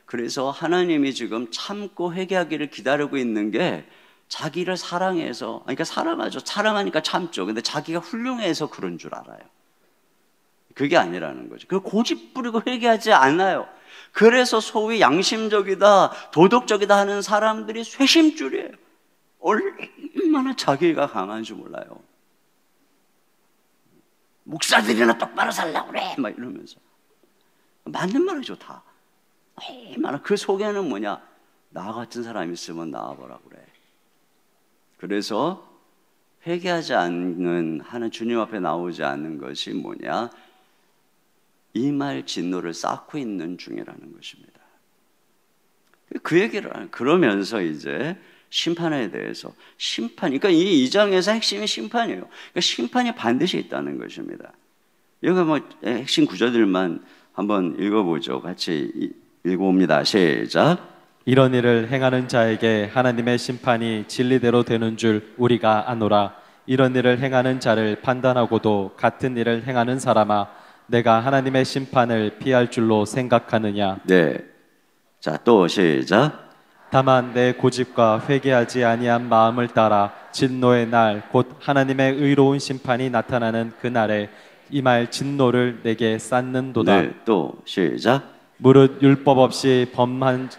그래서 하나님이 지금 참고 회개하기를 기다리고 있는 게 자기를 사랑해서, 그러니까 사랑하죠. 사랑하니까 참죠. 근데 자기가 훌륭해서 그런 줄 알아요. 그게 아니라는 거죠. 그 고집 부리고 회개하지 않아요. 그래서 소위 양심적이다, 도덕적이다 하는 사람들이 쇄심줄이에요. 얼마나 자기가 강한지 몰라요. 목사들이나 똑바로 살라고 그래 막 이러면서. 맞는 말이죠, 다. 얼마나 그 속에는 뭐냐? 나 같은 사람이 있으면 나와보라 그래. 그래서 회개하지 않는 하는 주님 앞에 나오지 않는 것이 뭐냐? 이 말 진노를 쌓고 있는 중이라는 것입니다. 그 얘기를 그러면서 이제 심판에 대해서 그러니까 이 2장에서 핵심이 심판이에요. 그러니까 심판이 반드시 있다는 것입니다. 여기 뭐 핵심 구절들만 한번 읽어보죠. 같이 읽어봅니다. 시작. 이런 일을 행하는 자에게 하나님의 심판이 진리대로 되는 줄 우리가 아노라. 이런 일을 행하는 자를 판단하고도 같은 일을 행하는 사람아, 내가 하나님의 심판을 피할 줄로 생각하느냐. 네. 자, 또 시작. 다만 내 고집과 회개하지 아니한 마음을 따라 진노의 날 곧 하나님의 의로운 심판이 나타나는 그 날에 이 말 진노를 내게 쌓는도다. 네, 또 시작. 무릇 율법 없이 범한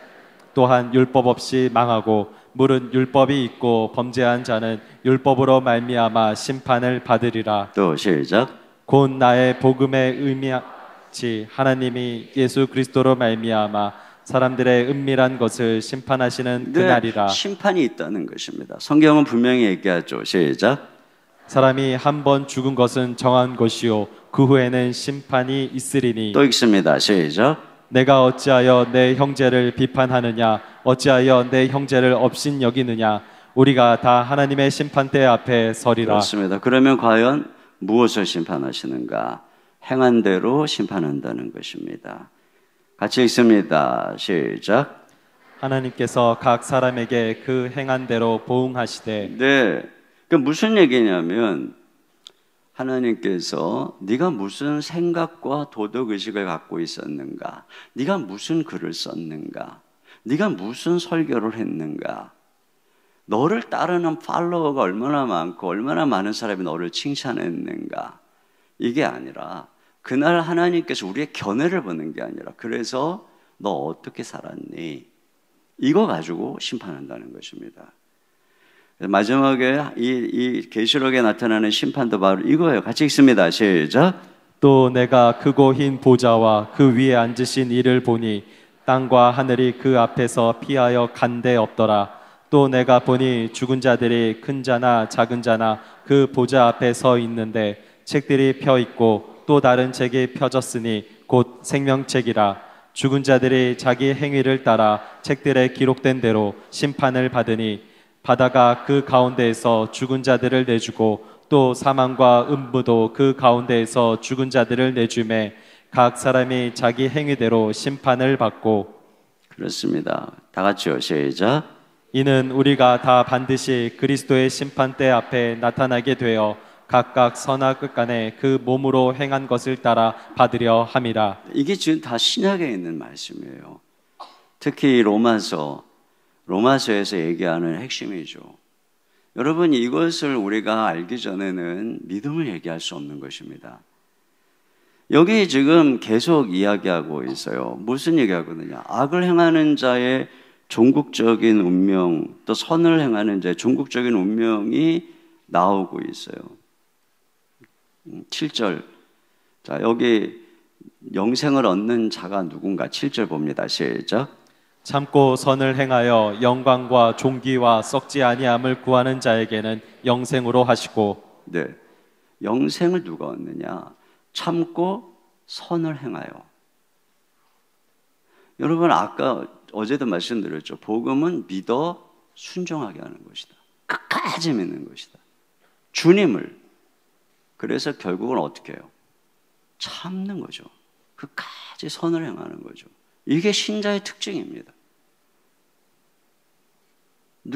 또한 율법 없이 망하고 무릇 율법이 있고 범죄한 자는 율법으로 말미암아 심판을 받으리라. 또 시작. 곧 나의 복음의 의미치 하나님이 예수 그리스도로 말미암아 사람들의 은밀한 것을 심판하시는 네, 그날이라. 심판이 있다는 것입니다. 성경은 분명히 얘기하죠. 시작. 사람이 한 번 죽은 것은 정한 것이요 그 후에는 심판이 있으리니. 또 읽습니다. 시작. 내가 어찌하여 내 형제를 비판하느냐, 어찌하여 내 형제를 업신 여기느냐. 우리가 다 하나님의 심판대 앞에 서리라. 그렇습니다. 그러면 과연 무엇을 심판하시는가? 행한 대로 심판한다는 것입니다. 같이 읽습니다. 시작. 하나님께서 각 사람에게 그 행한 대로 보응하시되. 네, 그 무슨 얘기냐면 하나님께서 네가 무슨 생각과 도덕의식을 갖고 있었는가, 네가 무슨 글을 썼는가, 네가 무슨 설교를 했는가, 너를 따르는 팔로워가 얼마나 많고 얼마나 많은 사람이 너를 칭찬했는가, 이게 아니라 그날 하나님께서 우리의 견해를 보는 게 아니라 그래서 너 어떻게 살았니? 이거 가지고 심판한다는 것입니다. 마지막에 이 계시록에 나타나는 심판도 바로 이거예요. 같이 읽습니다. 시작. 또 내가 크고 흰 보좌와 그 위에 앉으신 이를 보니 땅과 하늘이 그 앞에서 피하여 간 데 없더라. 또 내가 보니 죽은 자들이 큰 자나 작은 자나 그 보좌 앞에 서 있는데 책들이 펴 있고 또 다른 책이 펴졌으니 곧 생명책이라. 죽은 자들이 자기 행위를 따라 책들에 기록된 대로 심판을 받으니 바다가 그 가운데에서 죽은 자들을 내주고 또 사망과 음부도 그 가운데에서 죽은 자들을 내주매 각 사람이 자기 행위대로 심판을 받고. 그렇습니다. 다 같이요. 시작. 이는 우리가 다 반드시 그리스도의 심판대 앞에 나타나게 되어 각각 선악 끝간에 그 몸으로 행한 것을 따라 받으려 함이라. 이게 지금 다 신약에 있는 말씀이에요. 특히 로마서에서 얘기하는 핵심이죠. 여러분, 이것을 우리가 알기 전에는 믿음을 얘기할 수 없는 것입니다. 여기 지금 계속 이야기하고 있어요. 무슨 얘기하거든요? 악을 행하는 자의 종국적인 운명, 또 선을 행하는 자의 종국적인 운명이 나오고 있어요. 7절. 자, 여기 영생을 얻는 자가 누군가? 7절 봅니다. 시작. 참고 선을 행하여 영광과 존귀와 썩지 아니함을 구하는 자에게는 영생으로 하시고. 네, 영생을 누가 얻느냐? 참고 선을 행하여. 여러분, 아까 어제도 말씀드렸죠. 복음은 믿어 순종하게 하는 것이다. 끝까지 믿는 것이다. 주님을. 그래서 결국은 어떻게 해요? 참는 거죠. 끝까지 선을 행하는 거죠. 이게 신자의 특징입니다.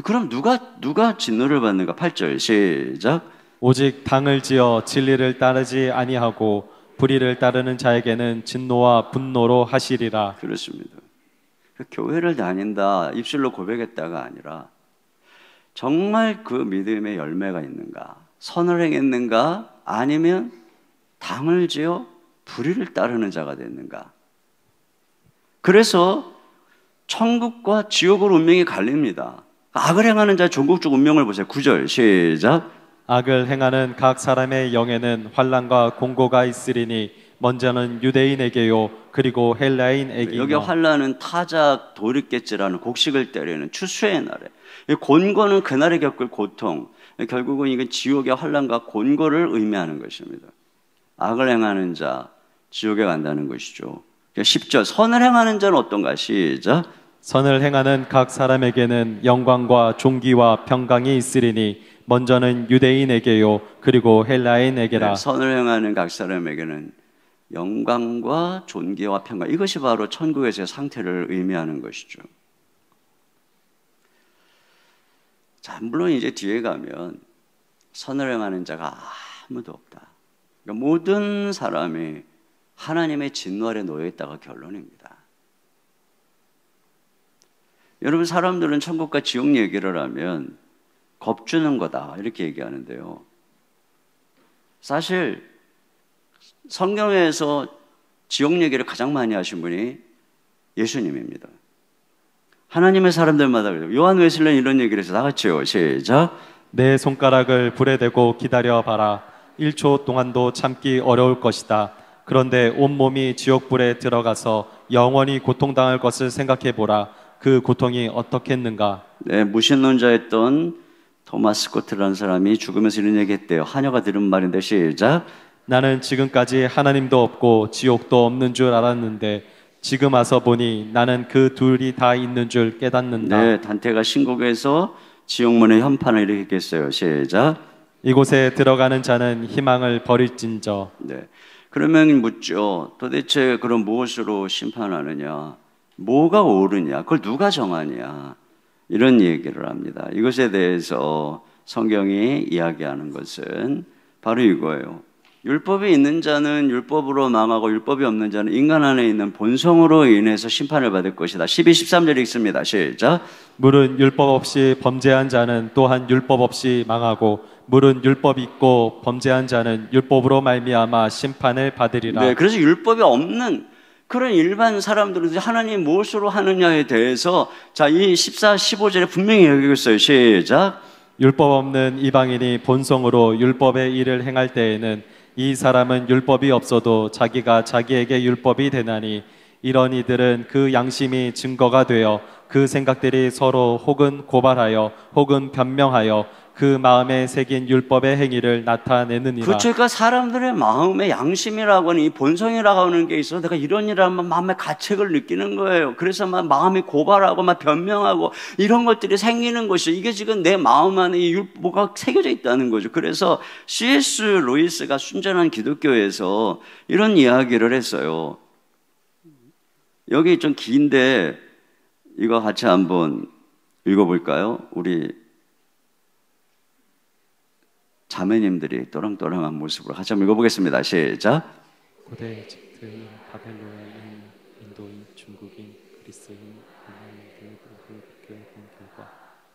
그럼 누가 진노를 받는가? 8절 시작. 오직 당을 지어 진리를 따르지 아니하고 불의를 따르는 자에게는 진노와 분노로 하시리라. 그렇습니다. 교회를 다닌다, 입술로 고백했다가 아니라 정말 그 믿음의 열매가 있는가? 선을 행했는가? 아니면 당을 지어 불의를 따르는 자가 됐는가? 그래서 천국과 지옥으로 운명이 갈립니다. 악을 행하는 자의 종국적 운명을 보세요. 9절 시작. 악을 행하는 각 사람의 영에는 환난과 공고가 있으리니 먼저는 유대인에게요 그리고 헬라인에게. 여기 환란은 타작 도리깨질하는 곡식을 때리는 추수의 날에, 곤고는 그날에 겪을 고통, 결국은 이건 지옥의 환란과 곤고를 의미하는 것입니다. 악을 행하는 자 지옥에 간다는 것이죠. 10절 선을 행하는 자는 어떤가? 시작. 선을 행하는 각 사람에게는 영광과 존귀와 평강이 있으리니 먼저는 유대인에게요 그리고 헬라인에게라. 네, 선을 행하는 각 사람에게는 영광과 존귀와 평강, 이것이 바로 천국에서의 상태를 의미하는 것이죠. 자, 물론 이제 뒤에 가면 선을 행하는 자가 아무도 없다. 그러니까 모든 사람이 하나님의 진노 아래 놓여 있다가 결론입니다. 여러분, 사람들은 천국과 지옥 얘기를 하면 겁주는 거다 이렇게 얘기하는데요. 사실 성경에서 지옥 얘기를 가장 많이 하신 분이 예수님입니다. 하나님의 사람들마다 그래요. 요한 웨슬레는 이런 얘기를 해서 다 같이요. 시작. 내 손가락을 불에 대고 기다려봐라. 1초 동안도 참기 어려울 것이다. 그런데 온몸이 지옥불에 들어가서 영원히 고통당할 것을 생각해보라. 그 고통이 어떻겠는가? 네, 무신론자였던 토마스 스코트라는 사람이 죽으면서 이런 얘기했대요. 하녀가 들은 말인데 시작. 나는 지금까지 하나님도 없고 지옥도 없는 줄 알았는데 지금 와서 보니 나는 그 둘이 다 있는 줄 깨닫는다. 네, 단테가 신곡에서 지옥문의 현판을 이렇게 했어요. 시작. 이곳에 들어가는 자는 희망을 버릴진저. 네, 그러면 묻죠. 도대체 그럼 무엇으로 심판하느냐? 뭐가 옳으냐? 그걸 누가 정하냐? 이런 얘기를 합니다. 이것에 대해서 성경이 이야기하는 것은 바로 이거예요. 율법이 있는 자는 율법으로 망하고 율법이 없는 자는 인간 안에 있는 본성으로 인해서 심판을 받을 것이다. 12, 13절 읽습니다. 시작. 물은 율법 없이 범죄한 자는 또한 율법 없이 망하고 물은 율법이 있고 범죄한 자는 율법으로 말미암아 심판을 받으리라. 네, 그래서 율법이 없는 그런 일반 사람들은 하나님 무엇으로 하느냐에 대해서 자, 이 14, 15절에 분명히 여기고 있어요. 시작. 율법 없는 이방인이 본성으로 율법의 일을 행할 때에는 이 사람은 율법이 없어도 자기가 자기에게 율법이 되나니 이런 이들은 그 양심이 증거가 되어 그 생각들이 서로 혹은 고발하여 혹은 변명하여 그 마음에 새긴 율법의 행위를 나타내느니라. 그렇죠. 그러니까 사람들의 마음의 양심이라고 하는 이 본성이라고 하는 게 있어서 내가 이런 일을 하면 마음의 가책을 느끼는 거예요. 그래서 막 마음이 고발하고 막 변명하고 이런 것들이 생기는 것이 이게 지금 내 마음 안에 이 율법가 새겨져 있다는 거죠. 그래서 C.S. 루이스가 순전한 기독교에서 이런 이야기를 했어요. 여기 좀 긴데 이거 같이 한번 읽어볼까요? 우리 자매님들이 또랑또랑한 모습으로 같이 한번 읽어보겠습니다. 시작. 고대 이집트인, 바벨로인, 인도인, 중국인, 그리스인, 헬라인들 모두 비교해 본 결과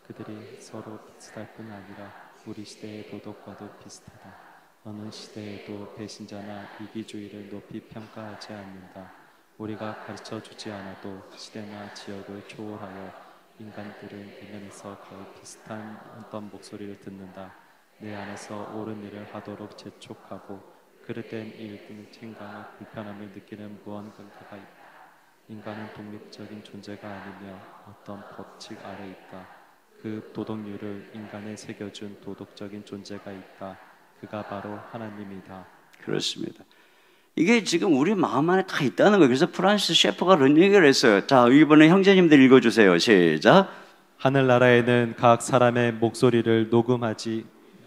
그들이 서로 비슷할 뿐 아니라 우리 시대의 도덕과도 비슷하다. 어느 시대에도 배신자나 이기주의를 높이 평가하지 않는다. 우리가 가르쳐주지 않아도 시대나 지역을 초월하여 인간들은 이면에서 거의 비슷한 어떤 목소리를 듣는다. 내 안에서 옳은 일을 하도록 재촉하고 그릇된 일 등의 챙강과 불편함을 느끼는 무언가가 있다. 인간은 독립적인 존재가 아니며 어떤 법칙 아래 있다. 그 도덕률을 인간에 새겨준 도덕적인 존재가 있다. 그가 바로 하나님이다. 그렇습니다. 이게 지금 우리 마음 안에 다 있다는 거예요. 그래서 프란시스 셰퍼가 그런 얘기를 했어요. 자, 이번에 형제님들 읽어주세요. 시작. 하늘나라에는 각 사람의 목소리를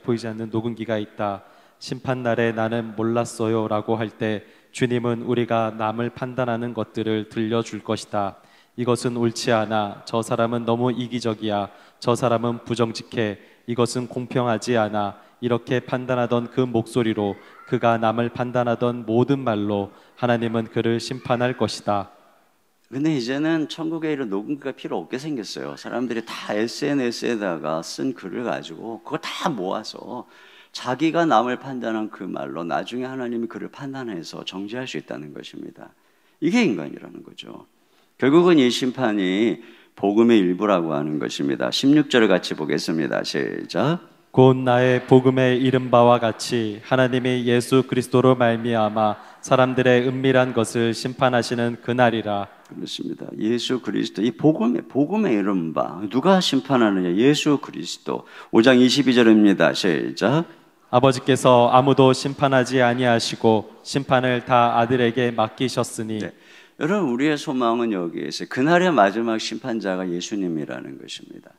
보이지 않는 녹음기가 있다. 심판날에 나는 몰랐어요 라고 할 때 주님은 우리가 남을 판단하는 것들을 들려줄 것이다. 이것은 옳지 않아. 저 사람은 너무 이기적이야. 저 사람은 부정직해. 이것은 공평하지 않아. 이렇게 판단하던 그 목소리로 그가 남을 판단하던 모든 말로 하나님은 그를 심판할 것이다. 근데 이제는 천국에 이런 녹음기가 필요 없게 생겼어요. 사람들이 다 SNS에다가 쓴 글을 가지고 그거 다 모아서 자기가 남을 판단한 그 말로 나중에 하나님이 그를 판단해서 정죄할 수 있다는 것입니다. 이게 인간이라는 거죠. 결국은 이 심판이 복음의 일부라고 하는 것입니다. 16절을 같이 보겠습니다. 시작. 곧 나의 복음에 이른 바와 같이 하나님이 예수 그리스도로 말미암아 사람들의 은밀한 것을 심판하시는 그날이라. 그렇습니다. 예수 그리스도, 이 복음에 이른 바, 누가 심판하느냐? 예수 그리스도. 5장 22절입니다. 시작. 아버지께서 아무도 심판하지 아니하시고 심판을 다 아들에게 맡기셨으니. 네. 여러분, 우리의 소망은 여기에 있어요. 그날의 마지막 심판자가 예수님이라는 것입니다.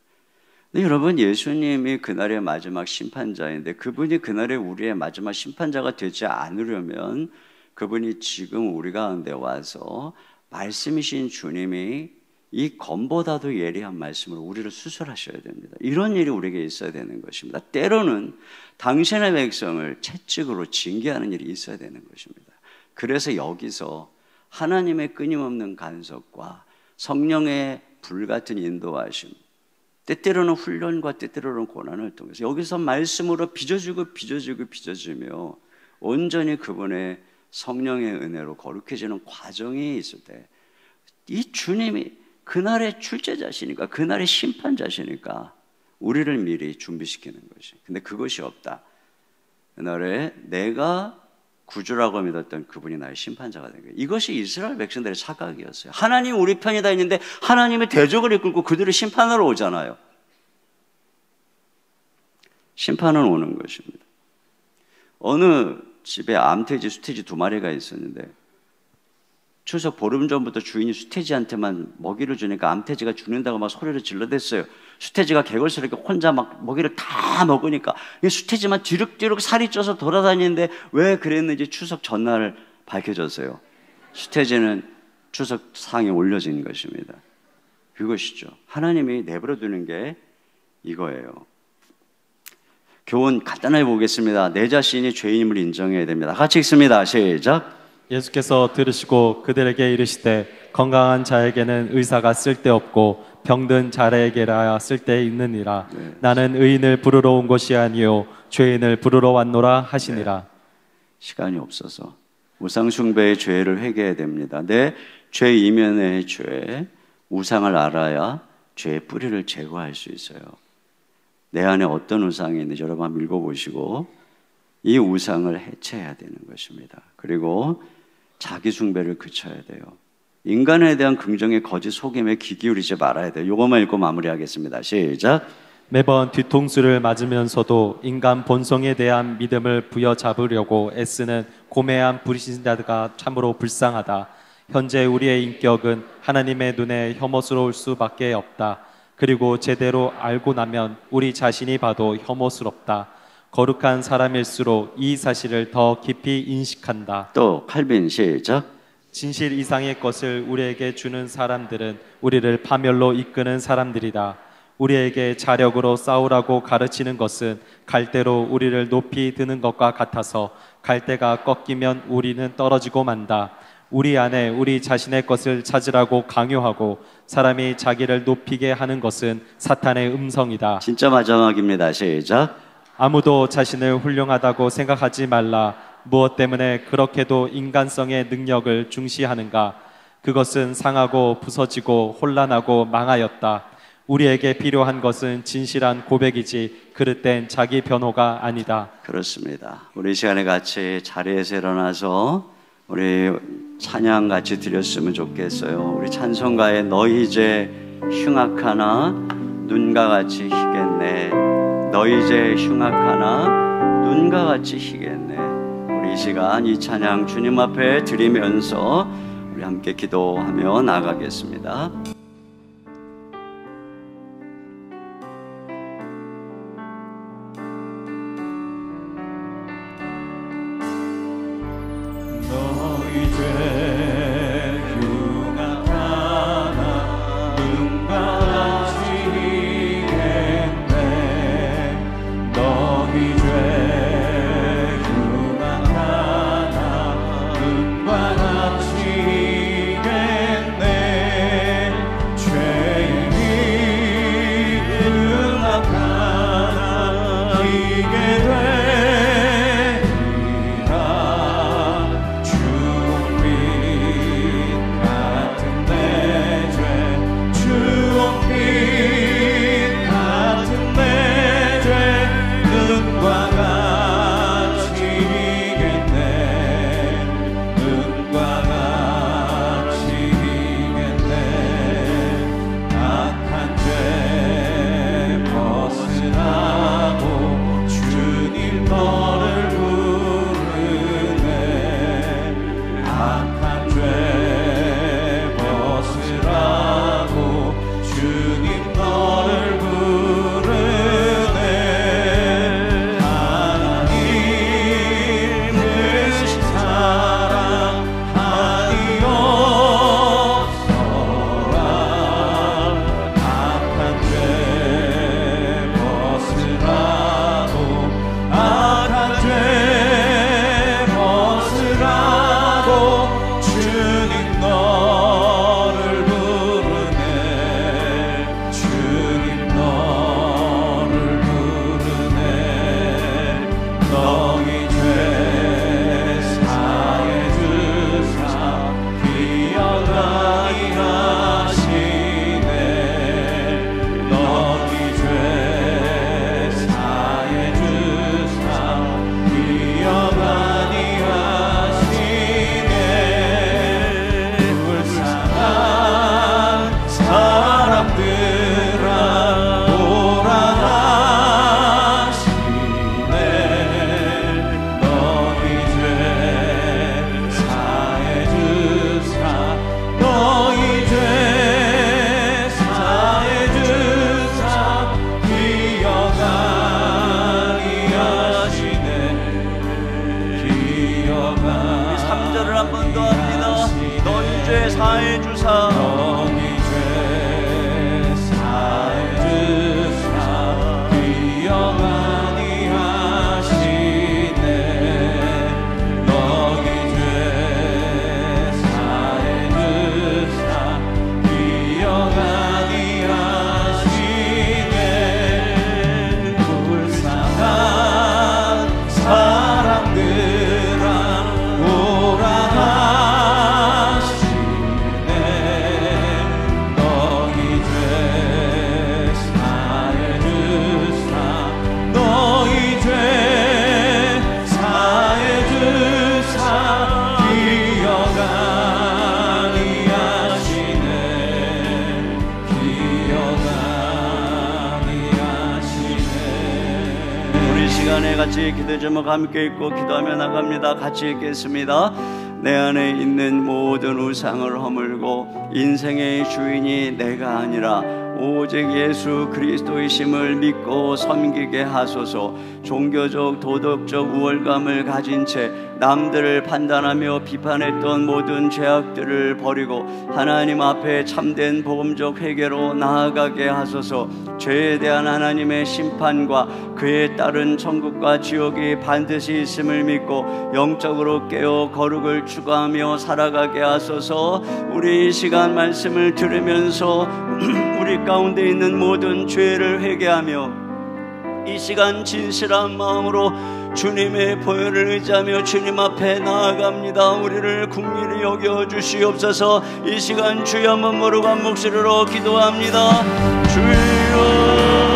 근데 여러분, 예수님이 그날의 마지막 심판자인데 그분이 그날의 우리의 마지막 심판자가 되지 않으려면 그분이 지금 우리 가운데 와서 말씀이신 주님이 이 검보다도 예리한 말씀으로 우리를 수술하셔야 됩니다. 이런 일이 우리에게 있어야 되는 것입니다. 때로는 당신의 백성을 채찍으로 징계하는 일이 있어야 되는 것입니다. 그래서 여기서 하나님의 끊임없는 간섭과 성령의 불같은 인도하심, 때때로는 훈련과 때때로는 고난을 통해서 여기서 말씀으로 빚어주며 온전히 그분의 성령의 은혜로 거룩해지는 과정이 있을 때 이 주님이 그날의 출제자시니까, 그날의 심판자시니까 우리를 미리 준비시키는 것이. 근데 그것이 없다. 그날에 내가 구주라고 믿었던 그분이 나의 심판자가 된 거예요. 이것이 이스라엘 백성들의 착각이었어요. 하나님 우리 편이다 했는데 하나님의 대적을 이끌고 그들을 심판하러 오잖아요. 심판은 오는 것입니다. 어느 집에 암돼지, 수돼지 2마리가 있었는데 추석 보름 전부터 주인이 수돼지한테만 먹이를 주니까 암돼지가 죽는다고 막 소리를 질러댔어요. 수돼지가 개걸스럽게 혼자 막 먹이를 다 먹으니까 이 수돼지만 뒤룩뒤룩 살이 쪄서 돌아다니는데 왜 그랬는지 추석 전날 밝혀졌어요. 수돼지는 추석 상에 올려진 것입니다. 그것이죠. 하나님이 내버려 두는 게 이거예요. 교훈 간단하게 보겠습니다. 내 자신이 죄인임을 인정해야 됩니다. 같이 읽습니다. 시작. 예수께서 들으시고 그들에게 이르시되 건강한 자에게는 의사가 쓸데없고 병든 자에게라야 쓸데있느니라. 네. 나는 의인을 부르러 온 것이 아니요 죄인을 부르러 왔노라 하시니라. 네. 시간이 없어서 우상 숭배의 죄를 회개해야 됩니다. 내 죄 이면의 죄, 우상을 알아야 죄의 뿌리를 제거할 수 있어요. 내 안에 어떤 우상이 있는지 여러분 한번 읽어보시고 이 우상을 해체해야 되는 것입니다. 그리고 자기 숭배를 그쳐야 돼요. 인간에 대한 긍정의 거짓 속임에 귀 기울이지 말아야 돼요. 이것만 읽고 마무리하겠습니다. 시작. 매번 뒤통수를 맞으면서도 인간 본성에 대한 믿음을 부여잡으려고 애쓰는 고매한 불신자가 참으로 불쌍하다. 현재 우리의 인격은 하나님의 눈에 혐오스러울 수밖에 없다. 그리고 제대로 알고 나면 우리 자신이 봐도 혐오스럽다. 거룩한 사람일수록 이 사실을 더 깊이 인식한다. 또 칼빈 시작. 진실 이상의 것을 우리에게 주는 사람들은 우리를 파멸로 이끄는 사람들이다. 우리에게 자력으로 싸우라고 가르치는 것은 갈대로 우리를 높이 드는 것과 같아서 갈대가 꺾이면 우리는 떨어지고 만다. 우리 안에 우리 자신의 것을 찾으라고 강요하고 사람이 자기를 높이게 하는 것은 사탄의 음성이다. 진짜 마지막입니다. 시작. 아무도 자신을 훌륭하다고 생각하지 말라. 무엇 때문에 그렇게도 인간성의 능력을 중시하는가? 그것은 상하고 부서지고 혼란하고 망하였다. 우리에게 필요한 것은 진실한 고백이지 그릇된 자기 변호가 아니다. 그렇습니다. 우리 시간에 같이 자리에서 일어나서 우리 찬양 같이 드렸으면 좋겠어요. 우리 찬송가에 너희 이제 흉악하나 눈과 같이 희겠네. 너희 이제 흉악하나 눈과 같이 희겠네. 우리 이 시간 이 찬양 주님 앞에 드리면서 우리 함께 기도하며 나가겠습니다. 시간에 같이 기도 제목 함께 읽고 기도하며 나갑니다. 같이 읽겠습니다. 내 안에 있는 모든 우상을 허물고 인생의 주인이 내가 아니라 오직 예수 그리스도이심을 믿고 섬기게 하소서. 종교적 도덕적 우월감을 가진 채 남들을 판단하며 비판했던 모든 죄악들을 버리고 하나님 앞에 참된 복음적 회개로 나아가게 하소서. 죄에 대한 하나님의 심판과 그에 따른 천국과 지옥이 반드시 있음을 믿고 영적으로 깨어 거룩을 추구하며 살아가게 하소서. 우리 이 시간 말씀을 들으면서 우리 가운데 있는 모든 죄를 회개하며 이 시간 진실한 마음으로 주님의 보혈을 의지하며 주님 앞에 나아갑니다. 우리를 긍휼히 여겨 주시옵소서. 이 시간 주여 한번 모르고 한 목소리로 기도합니다. 주여